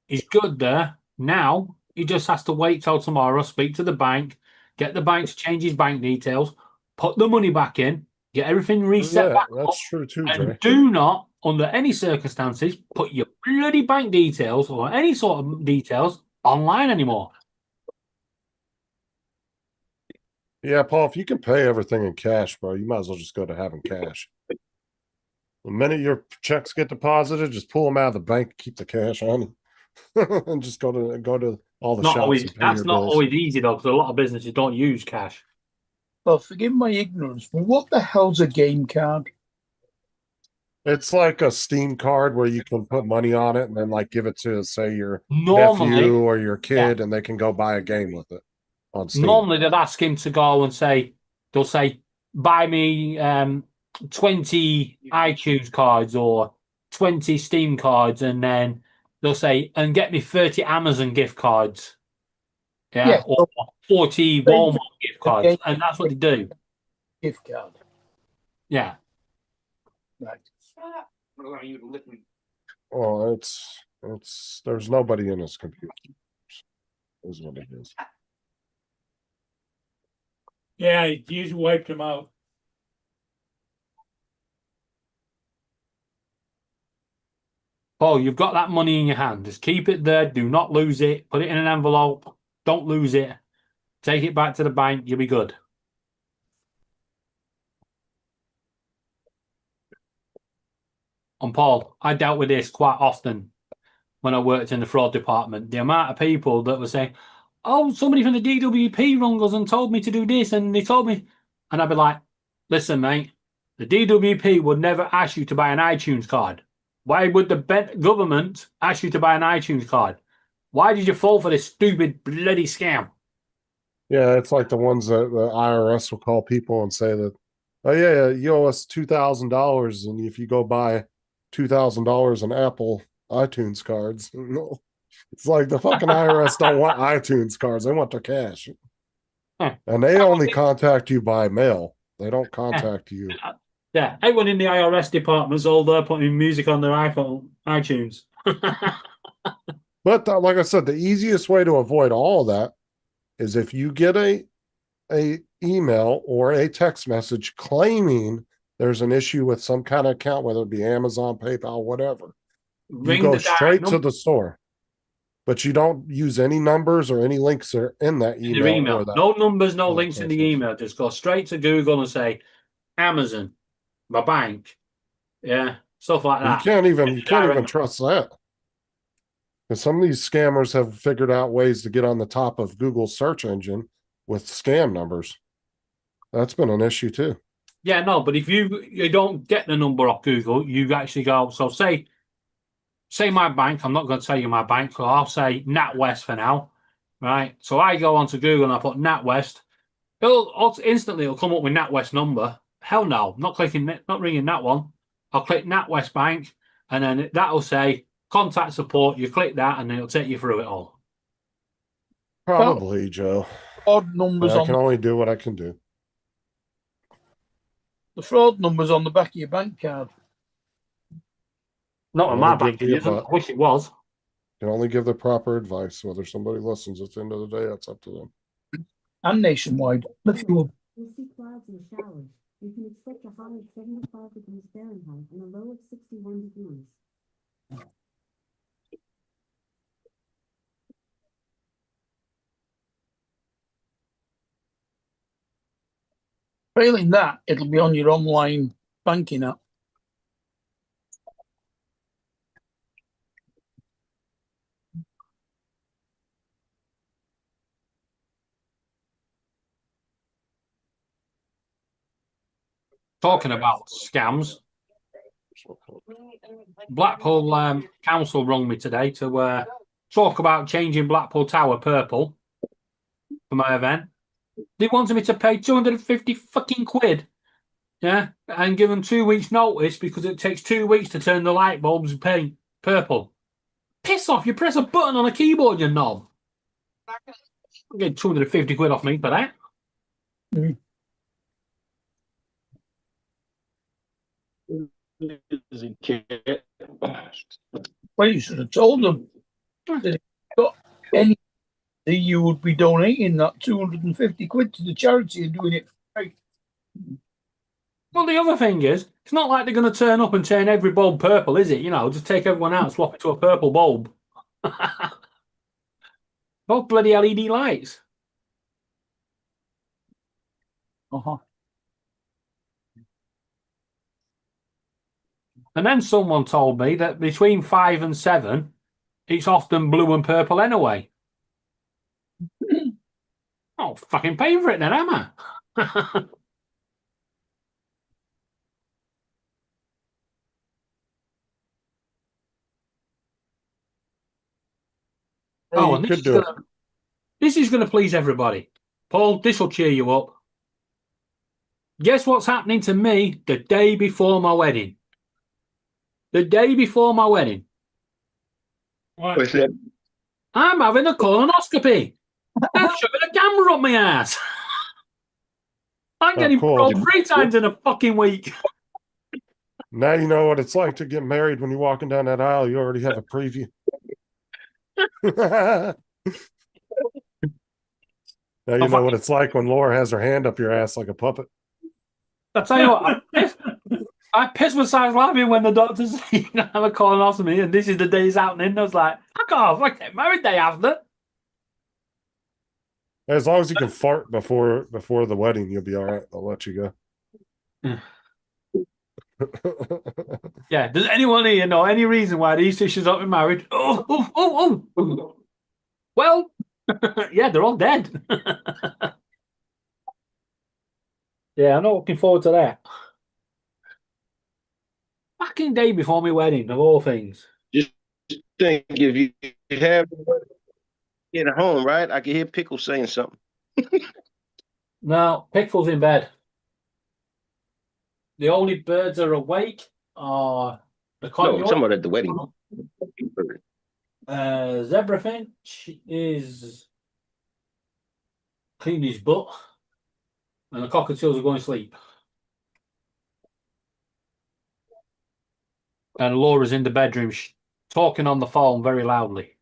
he's good there. Now he just has to wait till tomorrow, speak to the bank, get the bank to change his bank details, put the money back in, get everything reset Yeah, back up, that's true too, Dre. and do not, under any circumstances, put your bloody bank details or any sort of details online anymore. Yeah, Paul, if you can pay everything in cash, bro, you might as well just go to having cash. The minute your checks get deposited, just pull them out of the bank, keep the cash on, and just go to all the Not shops always. and pay That's your not bills. always easy though, because a lot of businesses don't use cash. Well, forgive my ignorance, but what the hell's a game card? It's like a Steam card where you can put money on it and then like give it to, say, your Normally, nephew or your kid, and they can go buy a game with it on Steam. normally they'd ask him to go and say, they'll say, buy me 20 iTunes cards or 20 Steam cards, and then they'll say, and get me 30 Amazon gift cards. Yeah, Yeah. or 40 Walmart gift cards. And that's what they do. Gift card. Yeah. Right. Oh, it's there's nobody in his computer. Is what it is. Yeah, you wiped him out. Paul, you've got that money in your hand. Just keep it there. Do not lose it. Put it in an envelope. Don't lose it. Take it back to the bank. You'll be good. And Paul, I dealt with this quite often when I worked in the fraud department. The amount of people that were saying, oh, somebody from the DWP rung us and told me to do this, and they told me. And I'd be like, listen, mate, the DWP would never ask you to buy an iTunes card. Why would the government ask you to buy an iTunes card? Why did you fall for this stupid bloody scam? Yeah, it's like the ones that the IRS will call people and say that, oh yeah, you owe us $2,000, and if you go buy $2,000 in Apple iTunes cards, no, it's like the fucking IRS don't want iTunes cards; they want their cash, and they only contact you by mail. They don't contact you. Yeah, everyone in the IRS department's all there putting music on their iPhone, iTunes. But like I said, the easiest way to avoid all of that is if you get a email or a text message claiming there's an issue with some kind of account, whether it be Amazon, PayPal, whatever, you go straight to the store. But you don't use any numbers or any links are in that email. No numbers, no links in the email. Just go straight to Google and say Amazon, my bank, yeah, stuff like that. You can't even trust that. Because some of these scammers have figured out ways to get on the top of Google's search engine with scam numbers. That's been an issue too. Yeah, no, but if you don't get the number off Google, you actually go. So say my bank. I'm not going to tell you my bank, so I'll say NatWest for now, right? So I go onto Google and I put NatWest. It'll come up with NatWest number. Hell no, not ringing that one. I'll click NatWest Bank, and then that'll say contact support. You click that, and it'll take you through it all. Probably, Joe. Odd numbers I can only do what I can do. The fraud numbers on the back of your bank card. Not on my bank. I wish it was. You can only give the proper advice. Whether somebody listens at the end of the day, that's up to them. And nationwide. If you will. We'll see clouds and showers. You can expect a high of 75 degrees Fahrenheit and a low of 61 degrees. Failing that, it'll be on your online banking app. Talking about scams, Blackpool Council rung me today to talk about changing Blackpool Tower purple for my event. They wanted me to pay 250 fucking quid, yeah, and give them 2 weeks' notice because it takes 2 weeks to turn the light bulbs paint purple. Piss off! You press a button on a keyboard, you knob. You get 250 quid off me for that. Mm. Well, you should have told them that if you got any, you would be donating that 250 quid to the charity and doing it right. Well, the other thing is, it's not like they're going to turn up and turn every bulb purple, is it? You know, just take everyone out and swap it to a purple bulb. Both bloody LED lights. Uh-huh. And then someone told me that between 5 and 7, it's often blue and purple anyway. Oh, fucking paying for it then, am I? Oh, you and could do it. this is gonna please everybody. Paul, this will cheer you up. Guess what's happening to me the day before my wedding? The day before my wedding, What? What's that? I'm having a colonoscopy. They're shoving a camera up my ass. I'm Oh, getting cool. probed 3 times in a fucking week. Now you know what it's like to get married. When you're walking down that aisle, you already have a preview. Now you know what it's like when Laura has her hand up your ass like a puppet. I tell you what, I pissed myself laughing when the doctor said you can have a colonoscopy and this is the day it's happening. I was like, fuck off, I get married day after. As long as you can fart before the wedding, you'll be all right. They'll let you go. Yeah, does anyone here know any reason why these two should not be married? Oh. Well, yeah, they're all dead. Yeah, I'm not looking forward to that. Fucking day before my wedding, of all things. Just think if you have it at home, right? I can hear Pickle saying something. No, Pickford's in bed. The only birds are awake are the No, coyote. someone at the wedding. Zebrafinch is cleaning his butt, and the cockatiels are going to sleep. And Laura's in the bedroom talking on the phone very loudly.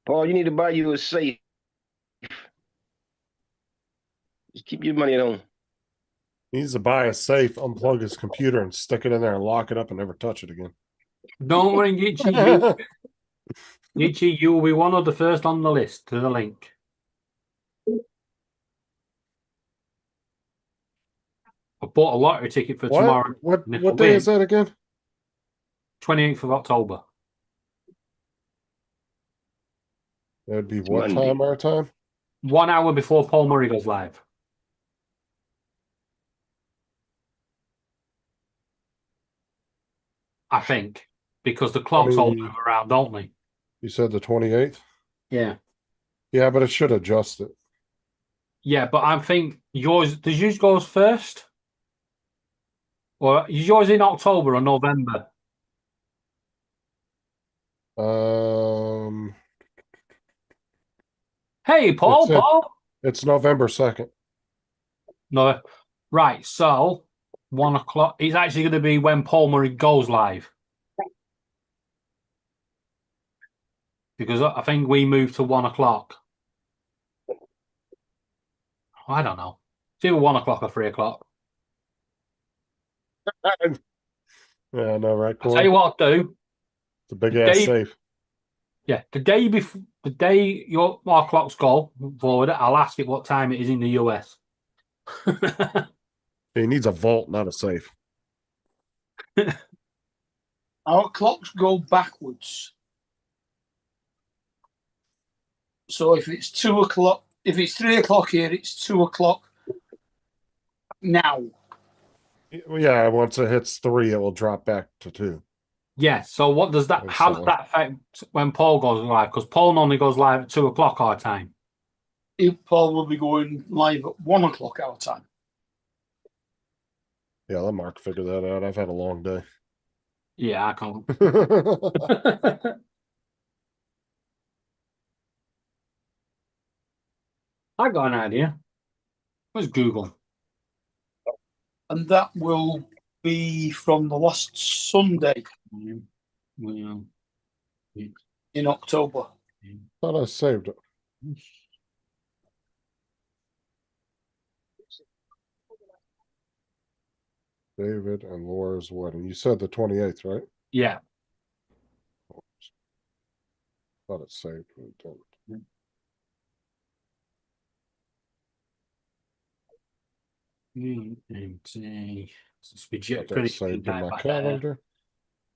Paul, you need to buy you a safe. Just keep your money at home. He needs to buy a safe, unplug his computer, and stick it in there and lock it up and never touch it again. Don't worry, Gitchy, you will be one of the first on the list to the link. I bought a lottery ticket for tomorrow. What day is that again? 28th of October. That would be what Monday. time our time? 1 hour before Paul Murray goes live. I think. Because the clocks all move around, don't they? You said the 28th? Yeah. Yeah, but it should adjust it. Yeah, but I think does yours goes first? Or is yours in October or November? Hey, Paul. It's November 2nd. No, right. So 1 o'clock. It's actually going to be when Paul Murray goes live. Because I think we moved to 1 o'clock. I don't know. It's either 1 o'clock or 3 o'clock. Yeah, I know, right, Corey? I'll tell you what I'll do. It's a big ass safe. Yeah, the day our clocks go forward, I'll ask it what time it is in the US. He needs a vault, not a safe. Our clocks go backwards. So if it's 2 o'clock, if it's 3 o'clock here, it's 2 o'clock now. Yeah, once it hits 3, it will drop back to 2. Yeah, so what does that, how does that affect when Paul goes live? Because Paul normally goes live at 2 o'clock our time. Paul will be going live at 1 o'clock our time. Yeah, let Mark figure that out. I've had a long day. Yeah, I can't. I got an idea. Where's Google? And that will be from the last Sunday in October. Thought I saved it. David and Laura's wedding. You said the 28th, right? Yeah. Thought it saved. but it didn't. Got that saved in my calendar.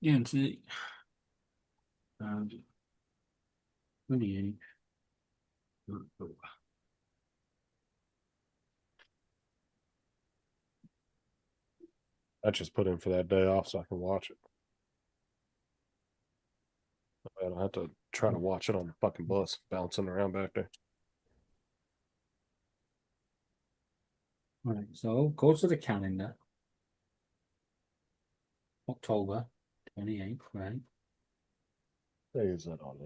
Yeah, and see. 28. I just put in for that day off so I can watch it. I don't have to try to watch it on the fucking bus, bouncing around back there. Right, so go to the calendar. October 28th, right? Day is that on?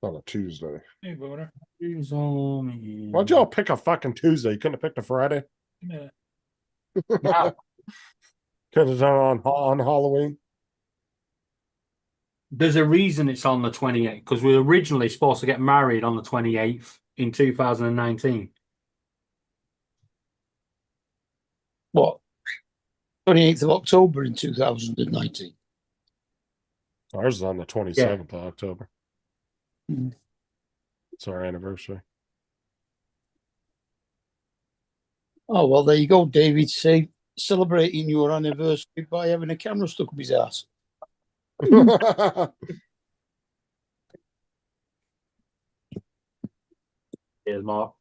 On a Tuesday. Hey, Booner. Why'd y'all pick a fucking Tuesday? You couldn't have picked a Friday? Yeah. Now, Could have done on Halloween. there's a reason it's on the 28th because we were originally supposed to get married on the 28th in 2019. What? 28th of October in 2019. Ours is on the 27th of October. Mhm. It's our anniversary. Oh, well, there you go, David. Say, celebrating your anniversary by having a camera stuck up his ass. Here's Mark.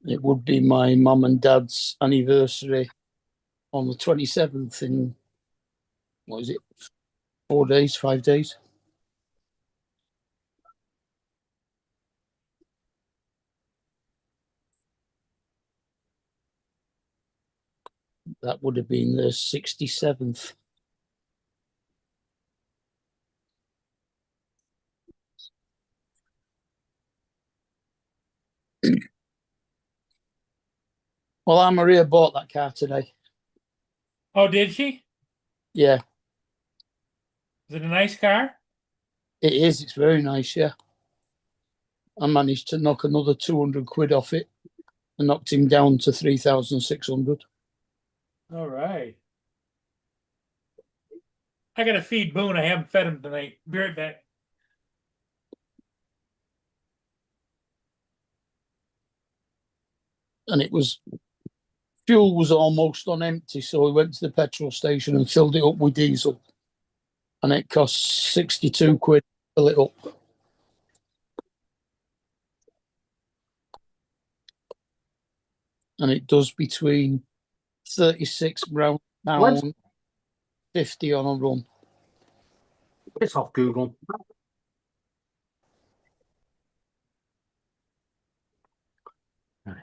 It would be my mum and dad's anniversary on the 27th in, what is it, 4 days, 5 days? That would have been the 67th. Well, Anne-Maria bought that car today. Oh, did she? Yeah, Is it a nice car? it is. It's very nice, yeah. I managed to knock another 200 quid off it and knocked him down to 3,600. All right. I gotta feed Boone. I haven't fed him tonight. Be right back. And it was, fuel was almost on empty, so we went to the petrol station and filled it up with diesel. And it cost 62 quid to fill it up. And it does between 36 pound, 50 on a run. Piss off, Google. Right.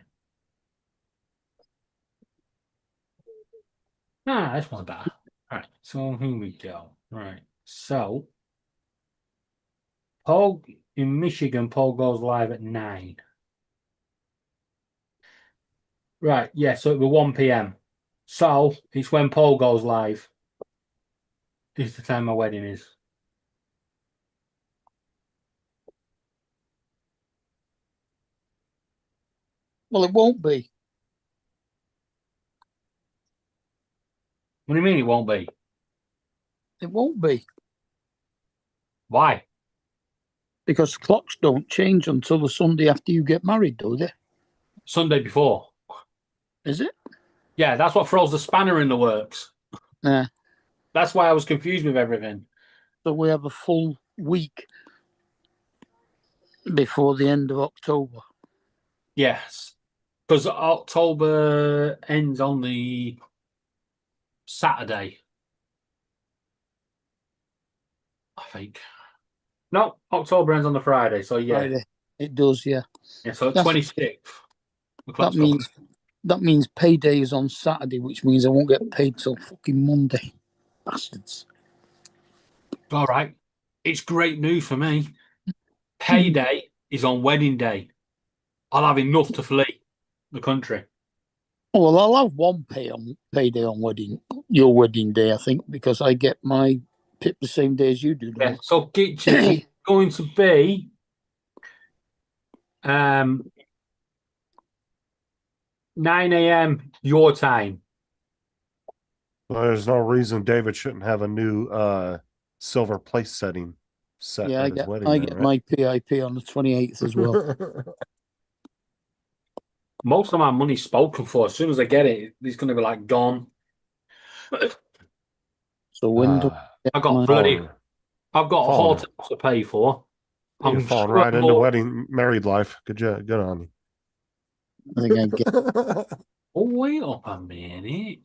That's one better. All right, so here we go. Right, so Paul in Michigan, Paul goes live at 9. Right, yeah, so it will be 1 p.m. So it's when Paul goes live. Is the time my wedding is. Well, it won't be. What do you mean it won't be? It won't be. Why? Because clocks don't change until the Sunday after you get married, do they? Sunday before. Is it? Yeah, that's what throws the spanner in the works. Yeah. That's why I was confused with everything. So we have a full week before the end of October. Yes, because October ends on the Saturday, I think. No, October ends on the Friday, so yeah. Friday. It does, yeah. Yeah, so That's- 26th. That means payday is on Saturday, which means I won't get paid till fucking Monday. Bastards. All right. It's great news for me. Payday is on wedding day. I'll have enough to flee the country. Well, I'll have one payday on your wedding day, I think, because I get my PIP the same day as you do. Don't Yeah, so get going to be 9 a.m. your time. Well, there's no reason David shouldn't have a new silver place setting set Yeah, at his wedding. I then, get right? my PIP on the 28th as well. Most of my money's spoken for. As soon as I get it, it's going to be like gone. So when do I got my- bloody. Falling, I've got a Falling. hotel to pay for. you're I'm falling sure right into more- wedding married life. Good job. Good on I think I get you. Oh, wait up a minute.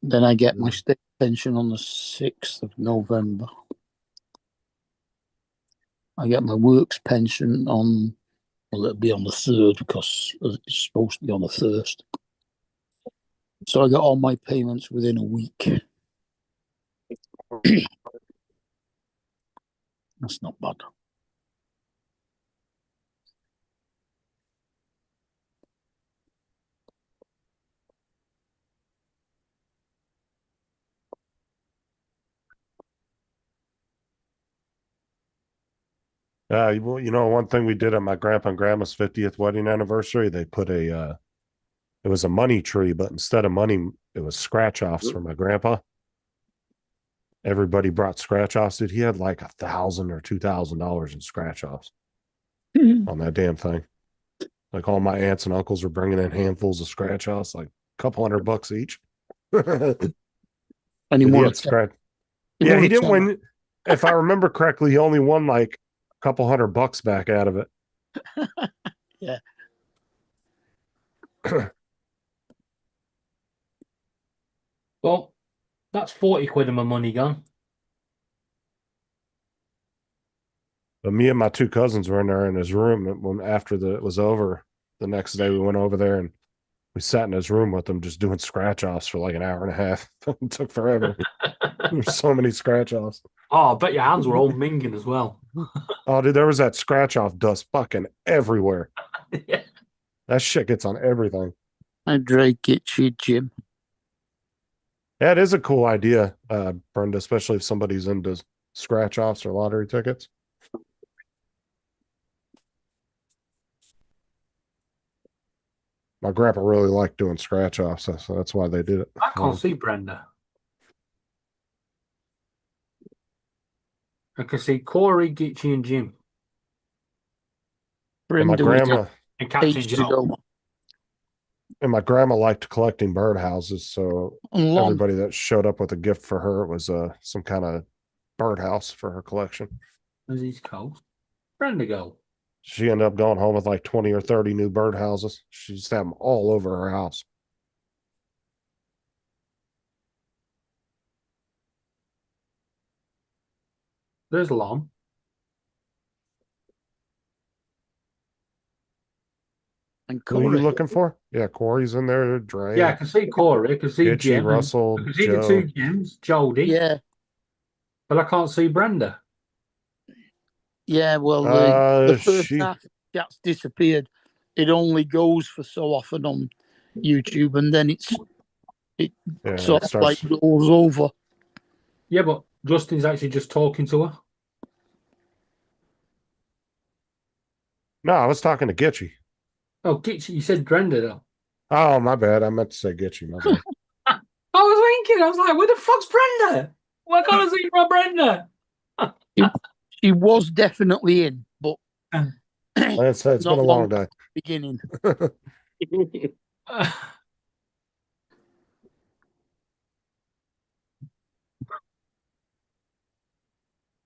then I get my state pension on the 6th of November. I get my works pension on, well, it'll be on the 3rd because it's supposed to be on the 1st. So I got all my payments within a week. That's not bad. Well, you know, one thing we did at my grandpa and grandma's 50th wedding anniversary, they put it was a money tree, but instead of money, it was scratch offs for my grandpa. Everybody brought scratch offs. He had like $1,000 or $2,000 in scratch offs on that damn thing. Like all my aunts and uncles were bringing in handfuls of scratch offs, like a couple $100 each. And He you had want to scratch. Yeah, he didn't win. If I remember correctly, he only won like a couple $100 back out of it. Yeah. Well, that's 40 quid of my money gone. But me and my two cousins were in there in his room when after it was over. The next day we went over there and we sat in his room with him just doing scratch offs for like an hour and a half. It took forever. There's so many scratch offs. Oh, I bet your hands were all minging as well. Oh, dude, there was that scratch off dust fucking everywhere. Yeah. That shit gets on everything. I'd Drake get you, Jim. Yeah, it is a cool idea, Brenda, especially if somebody's into scratch offs or lottery tickets. My grandpa really liked doing scratch offs, so that's why they did it. I can't see Brenda. I can see Corey, Gitchy, and Jim. And my Brenda was grandma And Captain ages Joe. ago. and my grandma liked collecting birdhouses, so And Lon, everybody that showed up with a gift for her was some kind of birdhouse for her collection. Where's his coat? Brenda go. She ended up going home with like 20 or 30 new birdhouses. She just had them all over her house. There's Lon. and Who are you Corey. looking for? Yeah, Corey's in there. Dre, Yeah, I can see Corey. I can see Itchy, Jim. Russell, I can see Joe. the two Jims, Jody. Yeah, But I can't see Brenda. yeah. Well, the first half that's disappeared. It only goes for so often on YouTube, and then it Yeah, sort it of starts. like rolls over. Yeah, but Justin's actually just talking to her. No, I was talking to Gitchy. Oh, Gitchy, you said Brenda though. Oh, my bad. I meant to say Gitchy. My bad. I was thinking, I was like, where the fuck's Brenda? Why can't I see my Brenda? She was definitely in, but It's been not a long long day. beginning.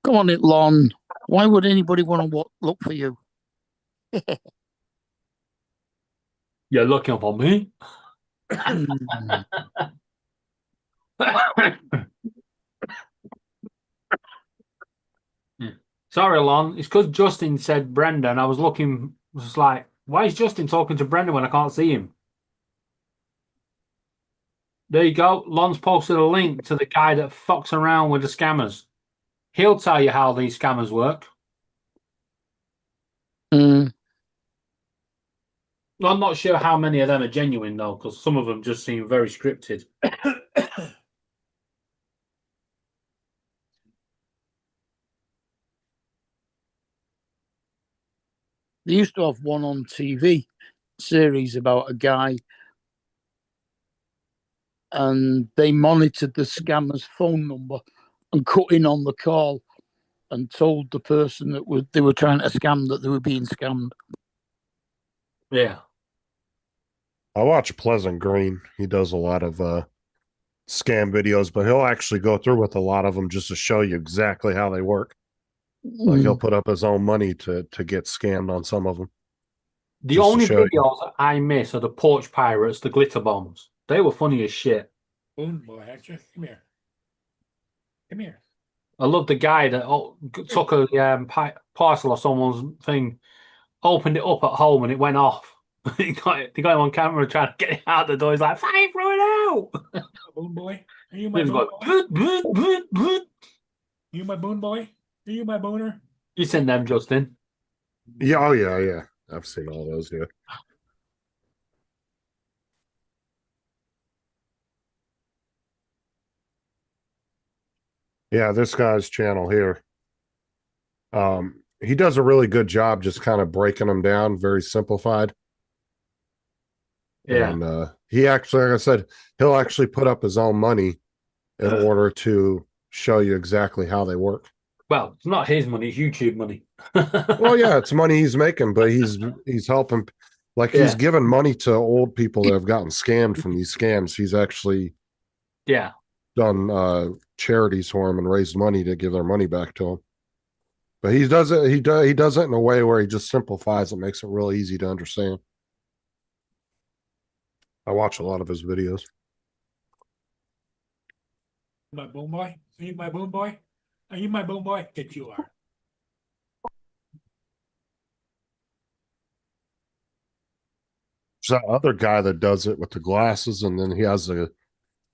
Come on, it, Lon. Why would anybody want to look for you? You're looking for me? Sorry, Lon. It's because Justin said Brenda, and I was looking, was like, why is Justin talking to Brenda when I can't see him? There you go. Lon's posted a link to the guy that fucks around with the scammers. He'll tell you how these scammers work. Mm. I'm not sure how many of them are genuine, though, because some of them just seem very scripted. They used to have one on TV series about a guy, and they monitored the scammer's phone number and cut in on the call and told the person that they were trying to scam that they were being scammed. Yeah. I watch Pleasant Green. He does a lot of scam videos, but he'll actually go through with a lot of them just to show you exactly how they work. Like he'll put up his own money to get scammed on some of them. The Just to only show you. videos I miss are the Porch Pirates, the glitter bombs. They were funny as shit. Boom boy, Hector, come here. Come here. I love the guy that took a parcel or someone's thing, opened it up at home, and it went off. They got him on camera trying to get it out the door. He's like, "Fine, throw it out!" Boom boy, are you my He's boon going, boy? You my boon boy? Are you my booner? You seen them, Justin? Yeah, oh yeah. I've seen all those, yeah. Yeah, this guy's channel here. He does a really good job just kind of breaking them down, very simplified. Yeah. And he actually, like I said, he'll actually put up his own money in order to show you exactly how they work. Well, it's not his money; it's YouTube money. Well, yeah, it's money he's making, but he's helping, like he's giving money to old people that have gotten scammed from these scams. He's actually done charities for them and raised money to give their money back to them. But he does it in a way where he just simplifies it, makes it real easy to understand. I watch a lot of his videos. My boom boy? Are you my boom boy? Are you my boom boy? That you are. There's that other guy that does it with the glasses, and then he has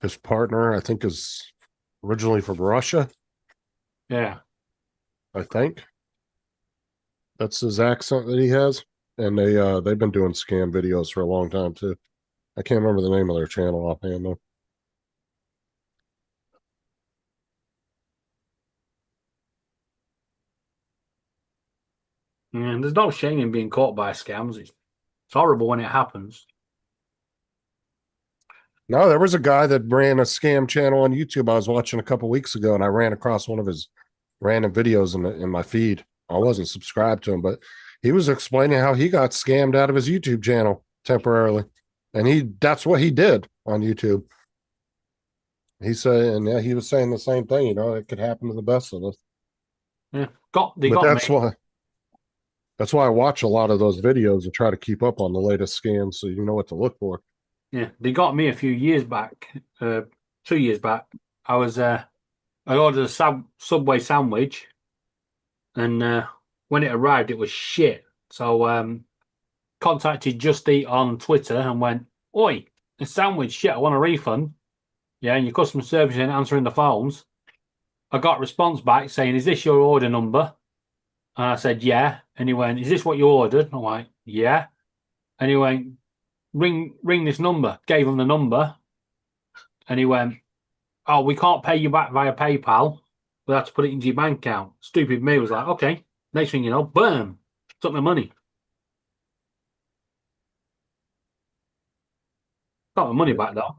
his partner, I think, is originally from Russia. Yeah. I think. That's his accent that he has. And they've been doing scam videos for a long time too. I can't remember the name of their channel offhand though. And there's no shame in being caught by scams. It's horrible when it happens. No, there was a guy that ran a scam channel on YouTube I was watching a couple weeks ago, and I ran across one of his random videos in my feed. I wasn't subscribed to him, but he was explaining how he got scammed out of his YouTube channel temporarily. And that's what he did on YouTube. He said, and yeah, he was saying the same thing, it could happen to the best of us. Yeah. That's why I watch a lot of those videos and try to keep up on the latest scams so you know what to look for. Yeah, they got me a few years back, 2 years back. I ordered a Subway sandwich, and when it arrived, it was shit. So contacted Just Eat on Twitter and went, "Oi, the sandwich shit, I want a refund." Yeah, and your customer service ain't answering the phones. I got a response back saying, "Is this your order number?" And I said, "Yeah." And he went, "Is this what you ordered?" I'm like, "Yeah." And he went, ring this number. Gave him the number, and he went, "Oh, we can't pay you back via PayPal. We'll have to put it into your bank account." Stupid me was like, "Okay." Next thing you know, boom, took my money. Got my money back though.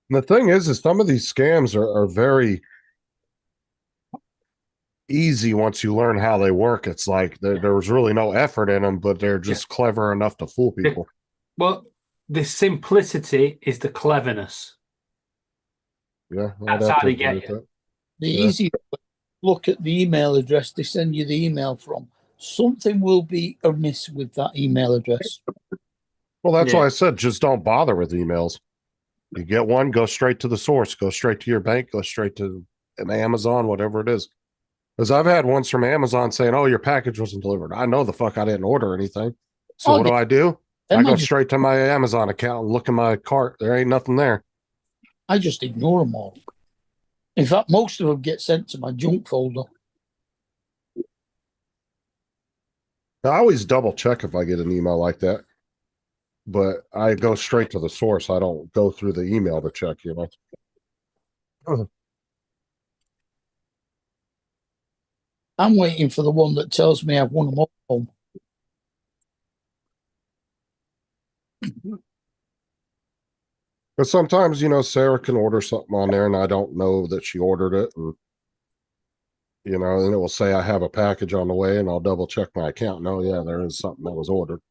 And the thing is some of these scams are very easy once you learn how they work. It's like there was really no effort in them, but they're just clever enough to fool people. Well, the simplicity is the cleverness. Yeah, that's how they get you. The easy look at the email address they send you the email from. Something will be amiss with that email address. Well, that's why I said just don't bother with emails. You get one, go straight to the source, go straight to your bank, go straight to an Amazon, whatever it is. Because I've had ones from Amazon saying, "Oh, your package wasn't delivered." I know the fuck I didn't order anything. So what do? I go straight to my Amazon account and look in my cart. There ain't nothing there. I just ignore them all. In fact, most of them get sent to my junk folder. I always double check if I get an email like that, but I go straight to the source. I don't go through the email to check, I'm waiting for the one that tells me I've won them all home. But sometimes, Sarah can order something on there and I don't know that she ordered it. And, and it will say I have a package on the way and I'll double check my account. No, yeah, there is something that was ordered.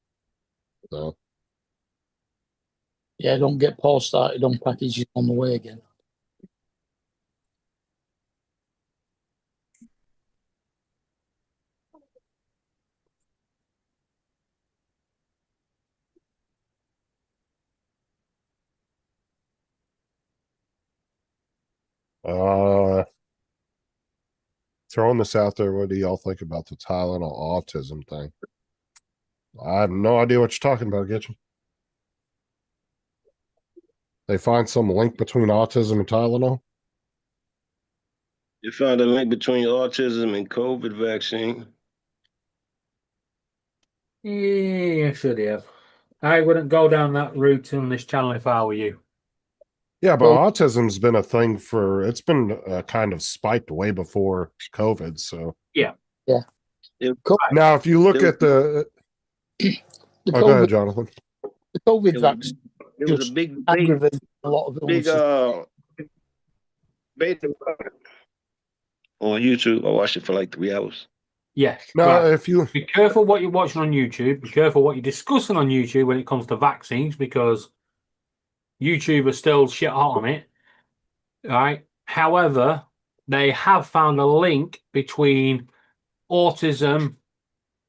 So, Yeah, don't get Paul started on packages on the way again. throwing this out there, what do y'all think about the Tylenol autism thing? I have no idea what you're talking about, Gitchen. They find some link between autism and Tylenol? You found a link between autism and COVID vaccine. Yeah, should have. I wouldn't go down that route on this channel if I were you. Yeah, but Well- autism's been a thing it's been kind of spiked way before COVID. So now, if you look at The go ahead, COVID, Jonathan. the COVID vaccine There was just a big debate, aggravated a lot of big illnesses. debate about it on YouTube. I watched it for like 3 hours. Yes. Now, right. if you Be careful what you're watching on YouTube. Be careful what you're discussing on YouTube when it comes to vaccines, because YouTube are still shit hot on it. Right. However, they have found a link between autism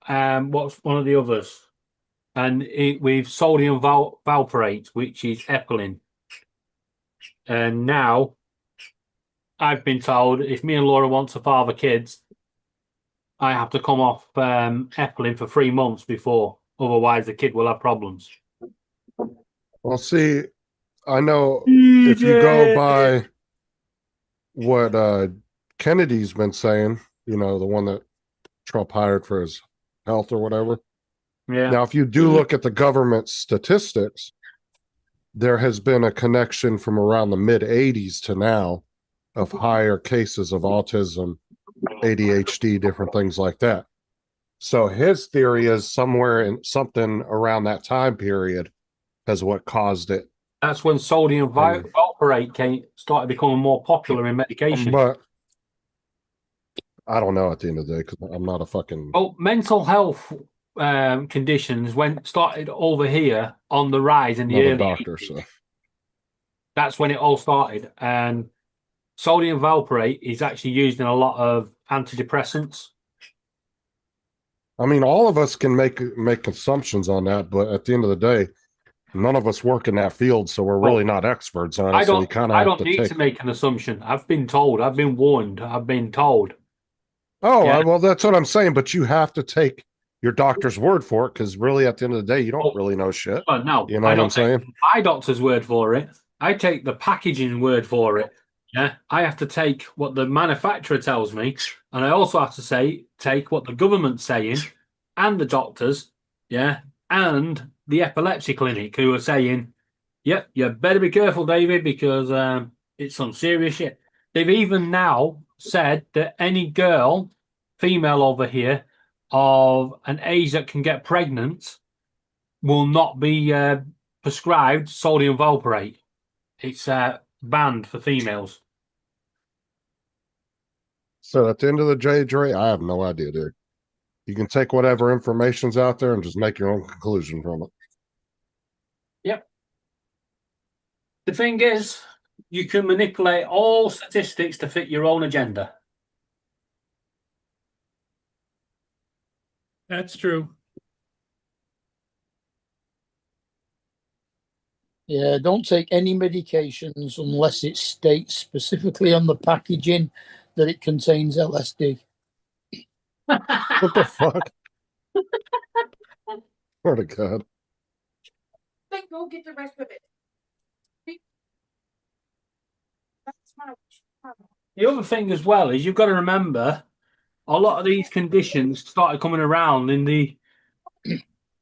and what's one of the others, and with sodium valproate, which is epilin. And now I've been told if me and Laura want to father kids, I have to come off epilin for 3 months before, otherwise the kid will have problems. Well, see, I know if you go by what Kennedy's been saying, the one that Trump hired for his health or whatever. Yeah. Now, if you do look at the government statistics, there has been a connection from around the mid 80s to now of higher cases of autism, ADHD, different things like that. So his theory is somewhere in something around that time period is what caused it. That's when sodium valproate started becoming more popular in medication. But I don't know at the end of the day because I'm not a fucking. Oh, mental health conditions started over here on the rise in the early doctor, 80s. so That's when it all started. And sodium valproate is actually used in a lot of antidepressants. I mean, all of us can make assumptions on that, but at the end of the day, none of us work in that field, so we're really not experts on it. I So we don't. kind I of don't need to make an assumption. I've been told. I've been warned. I've been told. Oh, Yeah. well, that's what I'm saying. But you have to take your doctor's word for it, because really, at the end of the day, you don't really know shit. Well, no, You know I what I'm don't take saying? my doctor's word for it. I take the packaging word for it. Yeah, I have to take what the manufacturer tells me, and I also have to take what the government's saying, and the doctors, yeah, and the epilepsy clinic who are saying, "Yep, you better be careful, David, because it's some serious shit." They've even now said that any girl, female over here, of an age that can get pregnant, will not be prescribed sodium valproate. It's banned for females. So at the end of the day, Dre, I have no idea, dude. You can take whatever information's out there and just make your own conclusion from it. Yep. The thing is, you can manipulate all statistics to fit your own agenda. That's true. Yeah, don't take any medications unless it states specifically on the packaging that it contains LSD. What the fuck? Swear to God. Then go get the rest of it. That's my The other thing as well is you've got to remember a lot of these conditions started coming around in the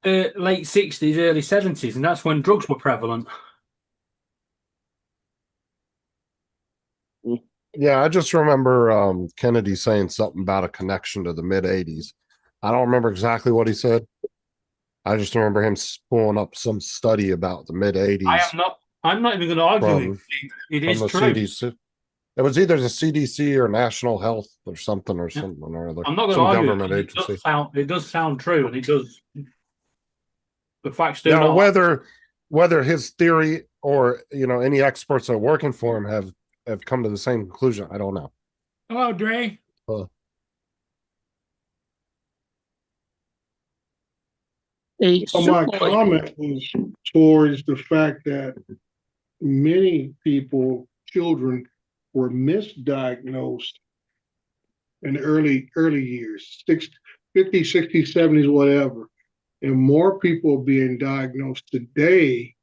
late 60s, early 70s, and that's when drugs were prevalent. Yeah, I just remember Kennedy saying something about a connection to the mid 80s. I don't remember exactly what he said. I just remember him pulling up some study about the mid '80s I'm not even going to argue from, with you. It from is the true. CDC. It was either the CDC or National Health or something Yeah. something or other. I'm not going to Some argue. government agency. It does sound true, and it does. The facts do Now, not. whether his theory or any experts that are working for him have come to the same conclusion, I don't know. Hello, Dre. It's So my comment was towards the fact that many people, children, were misdiagnosed in the early years, 50s, 60s, 70s, whatever. And more people are being diagnosed today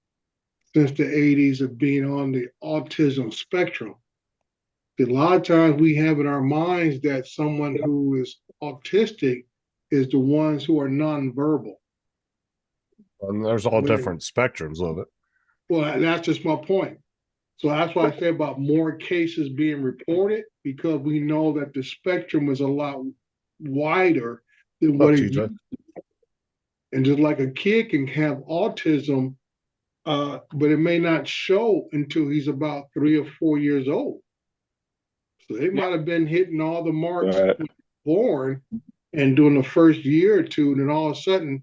since the 80s of being on the autism spectrum. A lot of times we have in our minds that someone who is autistic is the ones who are nonverbal. And there's all different spectrums of it. Well, that's just my point. So that's why I say about more cases being reported, because we know that the spectrum is a lot wider than what it used to be. And just like a kid can have autism, but it may not show until he's about 3 or 4 years old. So they might have been hitting all the marks when he was born and during the first year or two, and then all of a sudden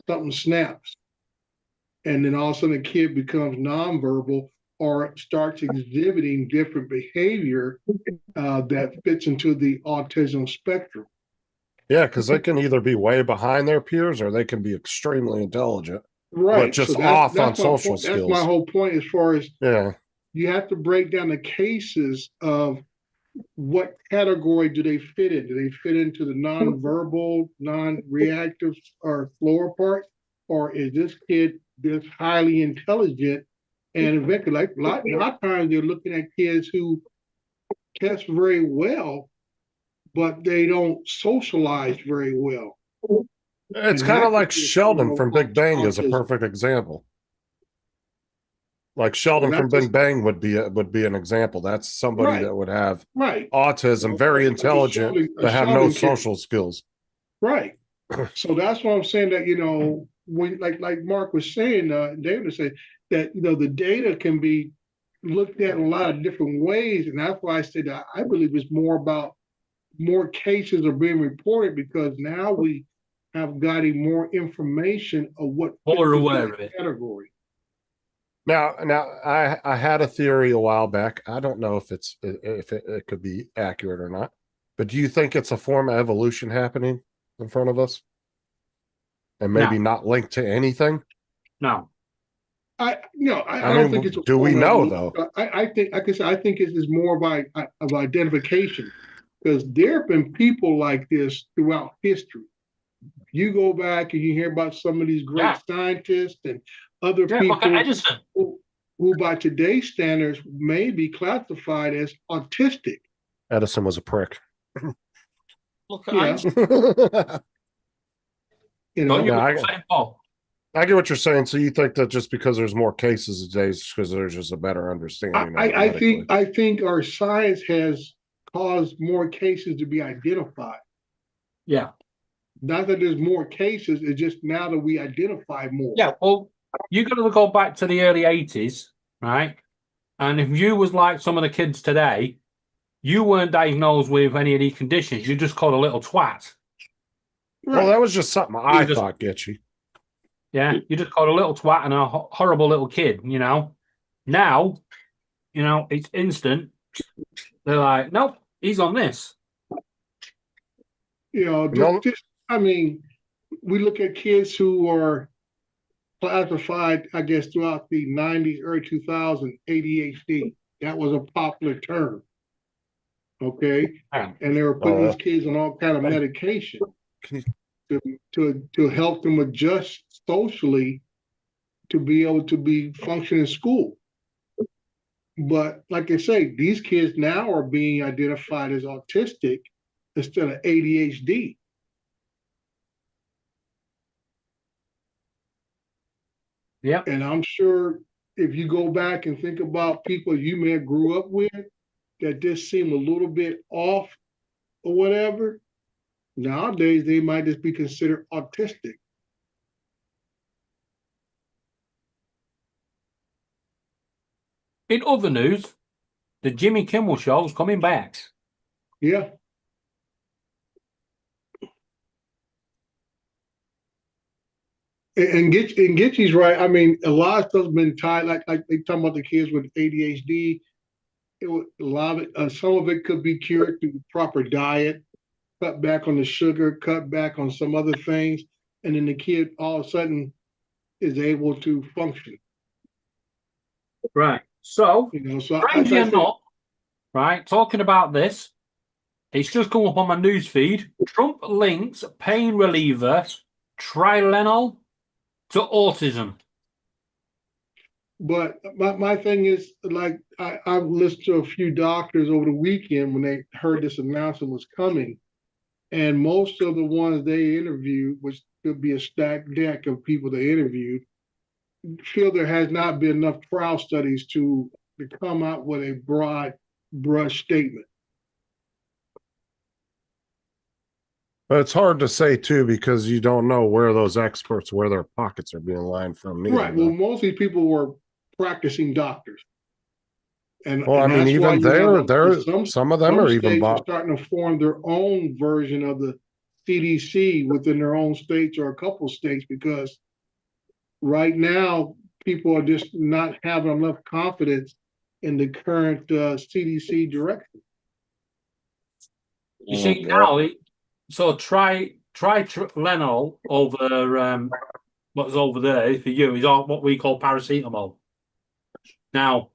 something snaps. And then all of a sudden the kid becomes nonverbal or starts exhibiting different behavior that fits into the autism spectrum. Yeah, because they can either be way behind their peers or they can be extremely intelligent. Right. But just so off on my social point. skills. That's my whole point as far as you have to break down the cases of what category do they fit in? Do they fit into the nonverbal, non-reactive, or slower part? Or is this kid this highly intelligent? And eventually, like a lot of times they're looking at kids who test very well, but they don't socialize very well. It's kind of like Sheldon from Big Bang is a perfect example. Like Sheldon from Big Bang would be an example. That's somebody that would have autism, very intelligent, but have no social skills. Right. So that's why I'm saying that, when like Mark was saying, David was saying that the data can be looked at in a lot of different ways, and that's why I said that I believe it's more about more cases are being reported because now we have gotten more information of what category. Now, I had a theory a while back. I don't know if it could be accurate or not, but do you think it's a form of evolution happening in front of us, and maybe not linked to anything? No. I don't think it's. Do we know though? I think, like I said, I think it is more of identification, because there have been people like this throughout history. You go back and you hear about some of these great scientists and other people who by today's standards may be classified as autistic. Edison was a prick. Look at Einstein. I get what you're saying. So you think that just because there's more cases these days, because there's just a better understanding? I think our science has caused more cases to be identified. Yeah. Not that there's more cases, it's just now that we identify more. Yeah, well, you got to go back to the early 80s, right? And if you was like some of the kids today, you weren't diagnosed with any of these conditions. You just called a little twat. Well, that was just something I thought get you. Yeah, you just called a little twat and a horrible little kid, Now, it's instant. They're like, nope, he's on this. We look at kids who are classified, I guess, throughout the 90s, early 2000s, ADHD. That was a popular term. Okay? And they were putting these kids on all kind of medication to help them adjust socially to be able to be functioning in school. But like I say, these kids now are being identified as autistic instead of ADHD. Yeah. And I'm sure if you go back and think about people you may have grew up with that just seem a little bit off or whatever, nowadays they might just be considered autistic. In other news, the Jimmy Kimmel Show's coming back. Yeah. And Gitchy's right. I mean, a lot of stuff's been tied, like they talking about the kids with ADHD. A lot of it, some of it could be cured through proper diet, cut back on the sugar, cut back on some other things, and then the kid all of a sudden is able to function. Right. So, So crazy or not, right? Talking about this, it's just come up on my news feed. Trump links pain reliever Tylenol to autism. But my thing is, like, I've listened to a few doctors over the weekend when they heard this announcement was coming, and most of the ones they interviewed, which could be a stacked deck of people they interviewed, feel there has not been enough trial studies to come out with a broad brush statement. But it's hard to say too because you don't know where those experts, where their pockets are being lined from. Neither, Right. Well, most of these people were practicing doctors. And well, and I mean, that's why even some of them some are even states are bought. starting to form their own version of the CDC within their own states or a couple states, because right now people are just not having enough confidence in the current CDC direction. You see now, so try Tylenol over what's over there for you is all what we call paracetamol. Now,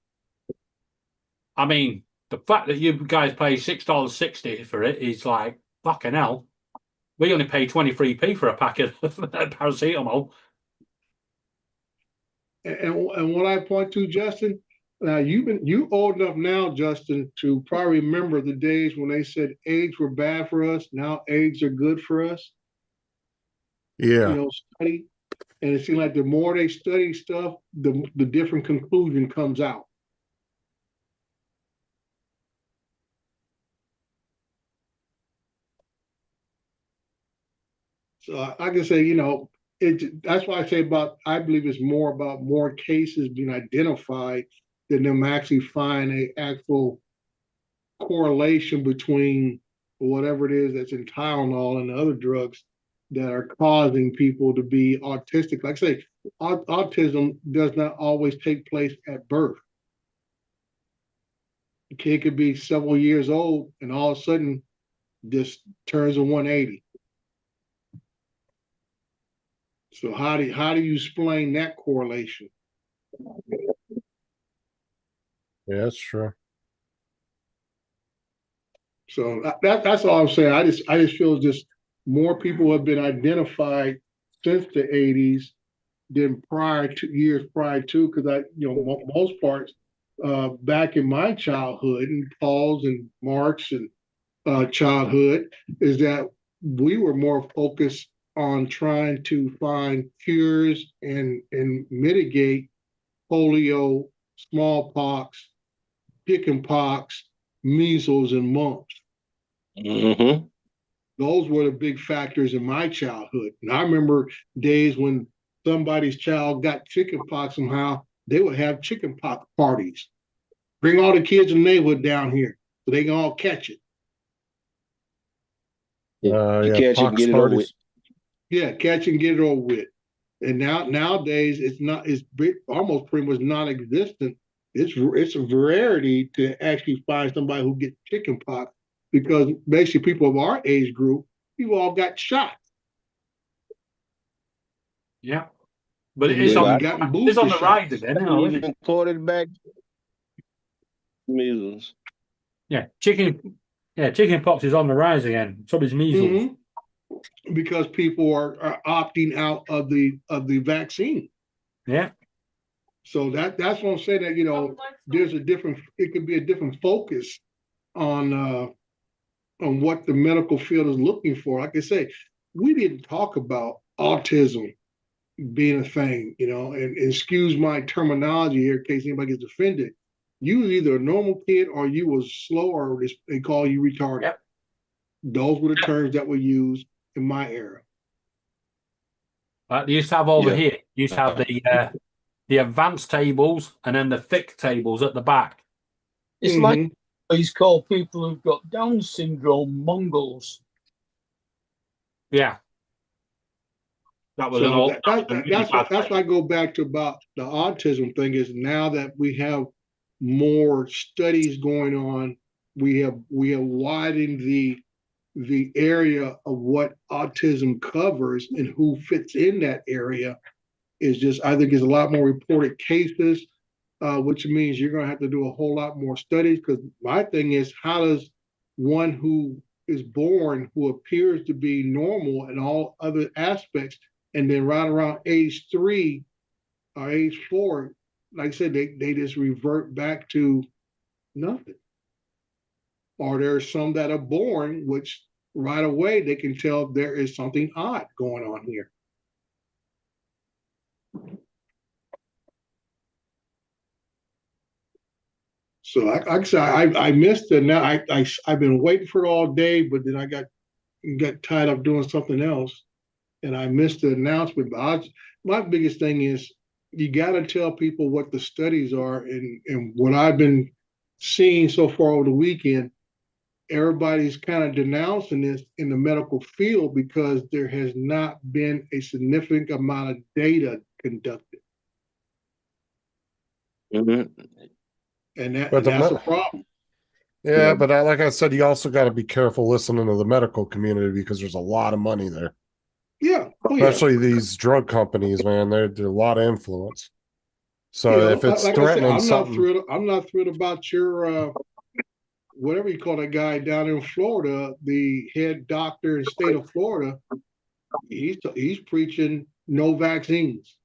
I mean, the fact that you guys pay $6.60 for it is like fucking hell. We only pay 23p for a packet of paracetamol. And what I point to, Justin, now you old enough now, Justin, to probably remember the days when they said eggs were bad for us. Now eggs are good for us. Yeah. Study, and it seems like the more they study stuff, the different conclusion comes out. So I can say, that's why I say I believe it's more about more cases being identified than them actually find a actual correlation between whatever it is that's in Tylenol and the other drugs that are causing people to be autistic. Like I say, autism does not always take place at birth. The kid could be several years old and all of a sudden just turns a 180. So how do you explain that correlation? Yeah, that's true. So that's all I'm saying. I just feel just more people have been identified since the 80s than years prior to, because most parts back in my childhood and Paul's and Mark's and childhood is that we were more focused on trying to find cures and mitigate polio, smallpox, chickenpox, measles, and mumps. Mm-hmm. Those were the big factors in my childhood. And I remember days when somebody's child got chickenpox somehow, they would have chickenpox parties. Bring all the kids in the neighborhood down here so they can all catch it. Catch it and get it over with. Yeah, catch and get it over with. And nowadays it's almost pretty much non-existent. It's a rarity to actually find somebody who gets chickenpox, because basically people of our age group, people all got shot. Yeah, but it's on the rise again. Even quarterback measles. Yeah, chickenpox is on the rise again. So is measles. Mm-hmm. Because people are opting out of the vaccine. Yeah. So that's what I'm saying, that it could be a different focus on what the medical field is looking for. Like I say, we didn't talk about autism being a thing, and excuse my terminology here in case anybody gets offended. You was either a normal kid or you was slow, or they call you retarded. Yep. Those were the terms that were used in my era. They used to have over here. You used to have the advanced tables and then the thick tables at the back. It's like he's called people who've got Down syndrome Mongols. Yeah. That was So an that's why I go back to about the autism thing is now that we have more studies going on, we have widened the area of what autism covers and who fits in that area is just, I think is a lot more reported cases, which means you're going to have to do a whole lot more studies. Because my thing is, how does one who is born, who appears to be normal in all other aspects, and then right around age 3 or age 4, like I said, they just revert back to nothing. Or there's some that are born, which right away they can tell there is something odd going on here. So like I said, I missed it. Now I've been waiting for it all day, but then I got tied up doing something else, and I missed the announcement. But my biggest thing is you got to tell people what the studies are, and what I've been seeing so far over the weekend. Everybody's kind of denouncing this in the medical field because there has not been a significant amount of data conducted. And that's a problem. Yeah, but like I said, you also got to be careful listening to the medical community because there's a lot of money there. Yeah. Especially these drug companies, man. They're a lot of influence. So if it's like threatening I said, something. I'm not thrilled about your whatever you call that guy down in Florida, the head doctor in the state of Florida. He's preaching no vaccines.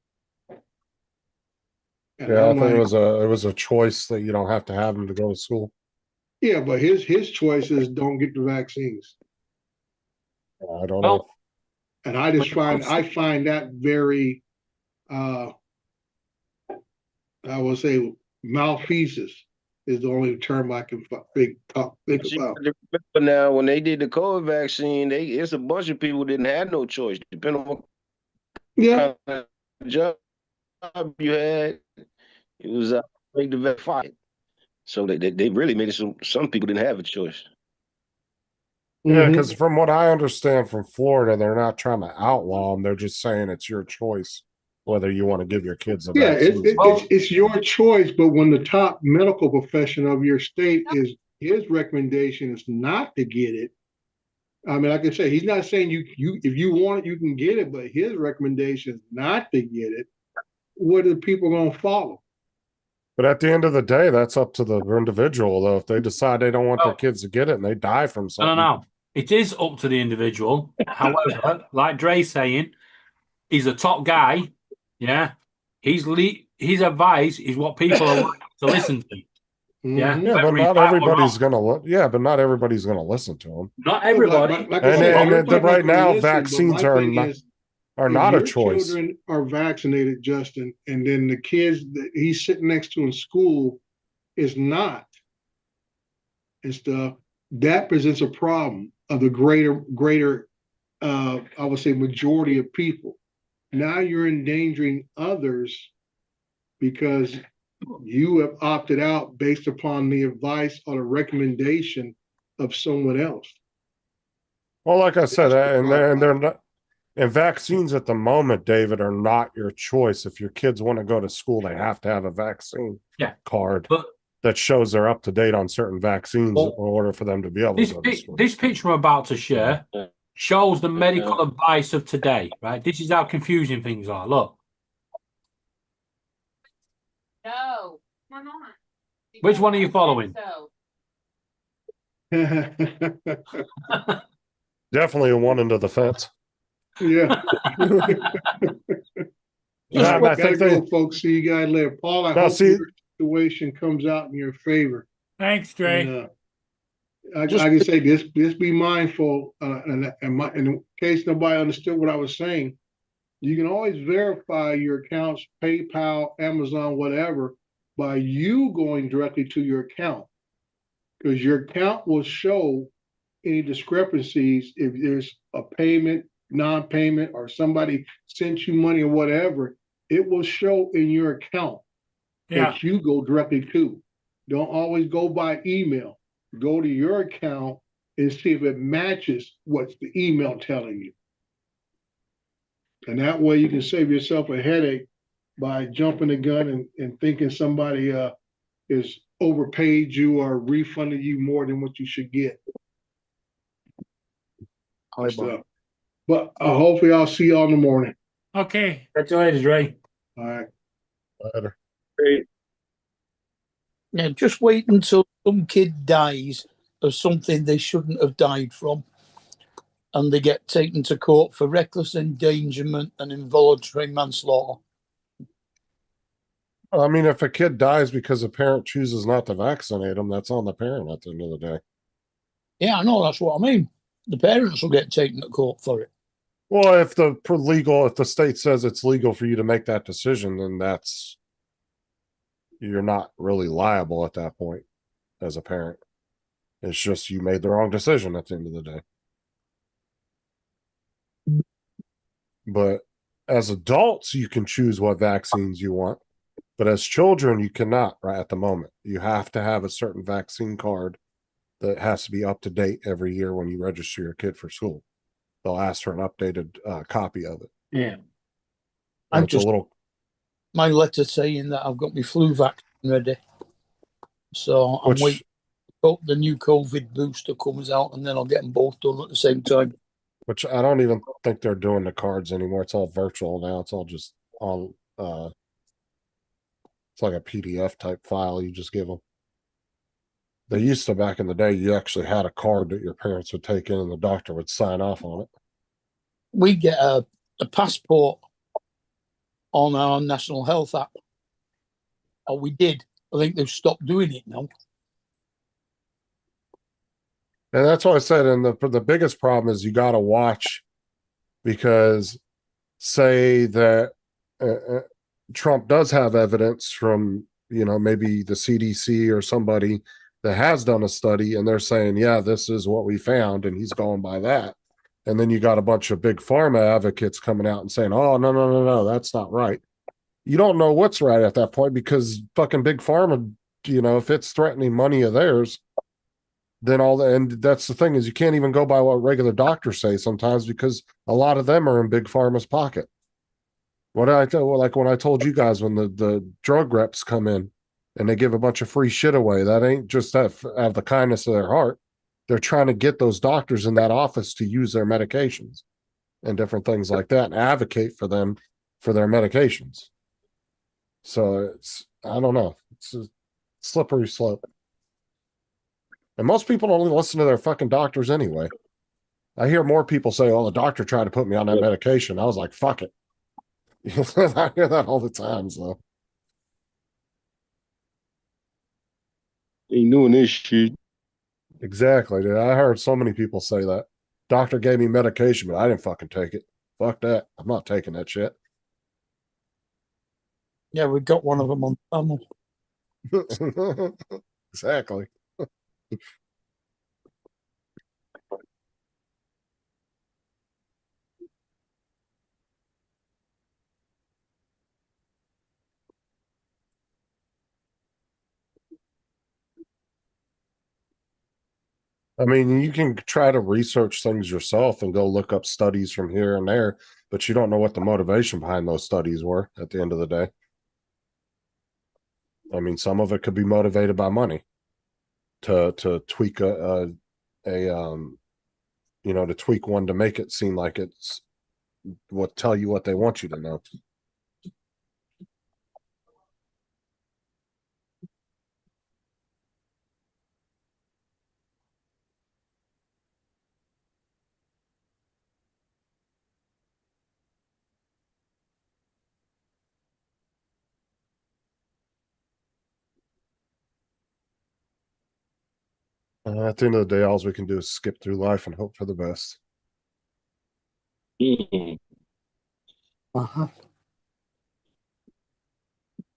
And Yeah, I I'm think like, it was a choice that you don't have to have them to go to school. yeah, but his choice is don't get the vaccines. I don't know. And I just find that very I will say malfeasance is the only term I can think about. But now, when they did the COVID vaccine, it's a bunch of people who didn't have no choice, depending on what kind of job you had. It was make the fight. So they really made it so some people didn't have a choice. Yeah, because from what I understand from Florida, they're not trying to outlaw them. They're just saying it's your choice whether you want to give your kids a vaccine. It's your choice, but when the top medical professional of your state is his recommendation is not to get it. I mean, like I say, he's not saying you if you want it, you can get it, but his recommendation is not to get it. What are the people going to follow? But at the end of the day, that's up to the individual, though. If they decide they don't want their kids to get it and they die from something. No. It is up to the individual. However, like Dre's saying, he's a top guy. Yeah. His advice is what people are willing to listen to. Yeah. Yeah, but not everybody's gonna listen to him. Not everybody. And right now, vaccines are not a choice. Children are vaccinated, Justin, and then the kids that he's sitting next to in school is not, and stuff. That presents a problem of the greater I would say majority of people. Now you're endangering others because you have opted out based upon the advice or the recommendation of someone else. Well, like I said, and they're not. And vaccines at the moment, David, are not your choice. If your kids want to go to school, they have to have a vaccine card that shows they're up to date on certain vaccines in order for them to be able to go to school. This picture I'm about to share shows the medical advice of today, right? This is how confusing things are. Look. No, come on. Which one are you following? Definitely a one into the fence. Yeah. I think go, folks. See you guys later. Paul, I hope your situation comes out in your favor. Thanks, Dre. I can say this be mindful, and in case nobody understood what I was saying, you can always verify your accounts, PayPal, Amazon, whatever, by you going directly to your account, because your account will show any discrepancies if there's a payment, non-payment, or somebody sent you money or whatever. it will show in your account Yeah, that you go directly to. Don't always go by email. Go to your account and see if it matches what's the email telling you. And that way you can save yourself a headache by jumping the gun and thinking somebody is overpaid you or refunded you more than what you should get. So, but hopefully I'll see y'all in the morning. okay. Catch you later, Ray. All right. Later. Yeah, just wait until some kid dies of something they shouldn't have died from, and they get taken to court for reckless endangerment and involuntary manslaughter. I mean, if a kid dies because a parent chooses not to vaccinate them, that's on the parent at the end of the day. Yeah, I know, that's what I mean. The parents will get taken to court for it. Well, if the state says it's legal for you to make that decision, then you're not really liable at that point as a parent. It's just you made the wrong decision at the end of the day. But as adults, you can choose what vaccines you want. But as children, you cannot right at the moment. You have to have a certain vaccine card that has to be up to date every year when you register your kid for school. They'll ask for an updated copy of it. Yeah. I'm It's just a little. my letter saying that I've got my flu vaccine ready. So I'm waiting. Hope the new COVID booster comes out, and then I'll get them both done at the same time. Which I don't even think they're doing the cards anymore. It's all virtual now. It's all just on. It's like a PDF type file. You just give them. They used to back in the day. You actually had a card that your parents would take in, and the doctor would sign off on it. We get a passport on our National Health app. Or we did. I think they've stopped doing it now. And that's what I said. And the biggest problem is you got to watch, because say that Trump does have evidence from, maybe the CDC or somebody that has done a study, and they're saying, yeah, this is what we found, and he's going by that. And then you got a bunch of big pharma advocates coming out and saying, oh, no, that's not right. You don't know what's right at that point, because fucking big pharma, if it's threatening money of theirs, then and that's the thing, is you can't even go by what regular doctors say sometimes, because a lot of them are in big pharma's pocket. What did I tell? Like when I told you guys, when the drug reps come in and they give a bunch of free shit away, that ain't just out of the kindness of their heart. They're trying to get those doctors in that office to use their medications and different things like that, and advocate for them for their medications. So I don't know. It's a slippery slope. And most people don't even listen to their fucking doctors anyway. I hear more people say, oh, the doctor tried to put me on that medication. I was like, fuck it. I hear that all the time. So Ain't doing this shit. exactly, dude. I heard so many people say that. Doctor gave me medication, but I didn't fucking take it. Fuck that. I'm not taking that shit. Yeah, we got one of them on panel. Exactly. I mean, you can try to research things yourself and go look up studies from here and there, but you don't know what the motivation behind those studies were at the end of the day. I mean, some of it could be motivated by money to tweak to tweak one to make it seem like it's tell you what they want you to know. At the end of the day, all we can do is skip through life and hope for the best. Uh-huh.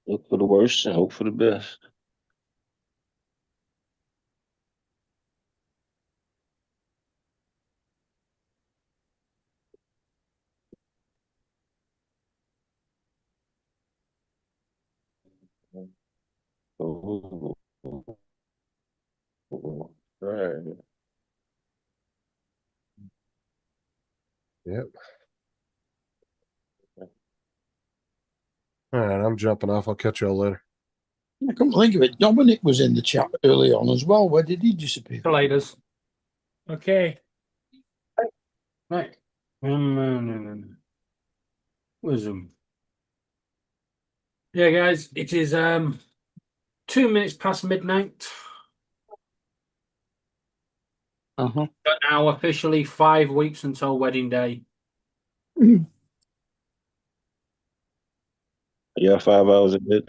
Look for the worst and hope for the best. Oh, right. Yep. All right, I'm jumping off. I'll catch y'all later. I couldn't think of it. Dominic was in the chat early on as well. Where did he disappear? See you later. Okay. Right. Wisdom. Yeah, guys, it is 2 minutes past midnight. Uh-huh. But now officially 5 weeks until wedding day. Yeah, 5 hours a bit.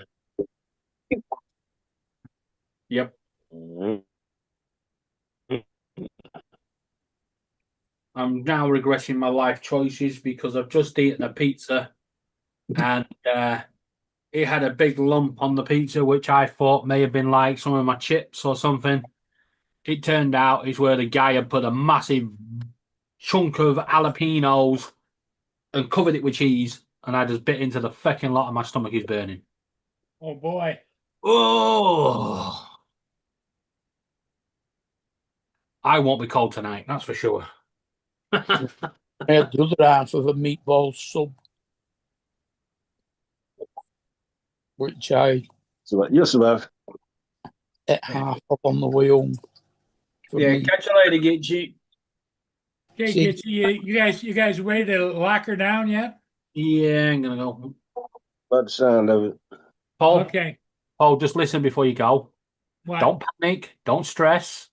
Yep. I'm now regretting my life choices because I've just eaten a pizza and it had a big lump on the pizza, which I thought may have been like some of my chips or something. It turned out is where the guy had put a massive chunk of jalapenos and covered it with cheese, and I just bit into the fucking lot and my stomach is burning. Oh boy. Oh, I won't be cold tonight, that's for sure. I had the other half of a meatball sub, which I So you'll survive. ate half up on the way home. For Yeah, me. catch you later, Gitchy. Okay, See- get you guys ready to lock her down yet? Yeah, I'm gonna go. About the sound of it. Paul, Okay. Paul, just listen before you go. What? Don't panic. Don't stress.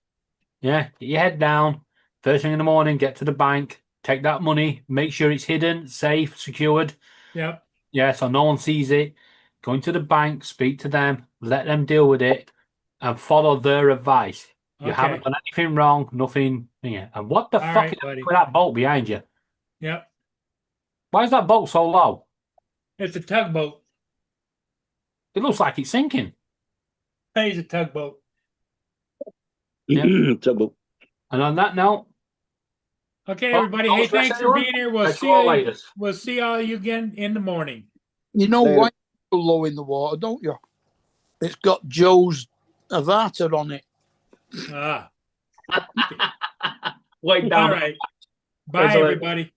Yeah, get your head down. First thing in the morning, get to the bank. Take that money. Make sure it's hidden, safe, secured. Yep. Yeah, so no one sees it. Go into the bank, speak to them, let them deal with it, and follow their advice. You Okay. haven't done anything wrong, nothing. Yeah. And what the All fuck right, is buddy. with that boat behind you? Yep. Why is that boat so low? It's a tugboat. It looks like it's sinking. Hey, it's a tugboat. Yeah. Tugboat. And on that note, Okay, well, everybody. don't Hey, stress thanks for anyone. being here. We'll Catch see you all you. later. We'll see all you again in the morning. You know Later. why it's so low in the water, don't you? It's got Joe's Avata on it. Ah. Wait down. All right. Catch Bye, you later. everybody.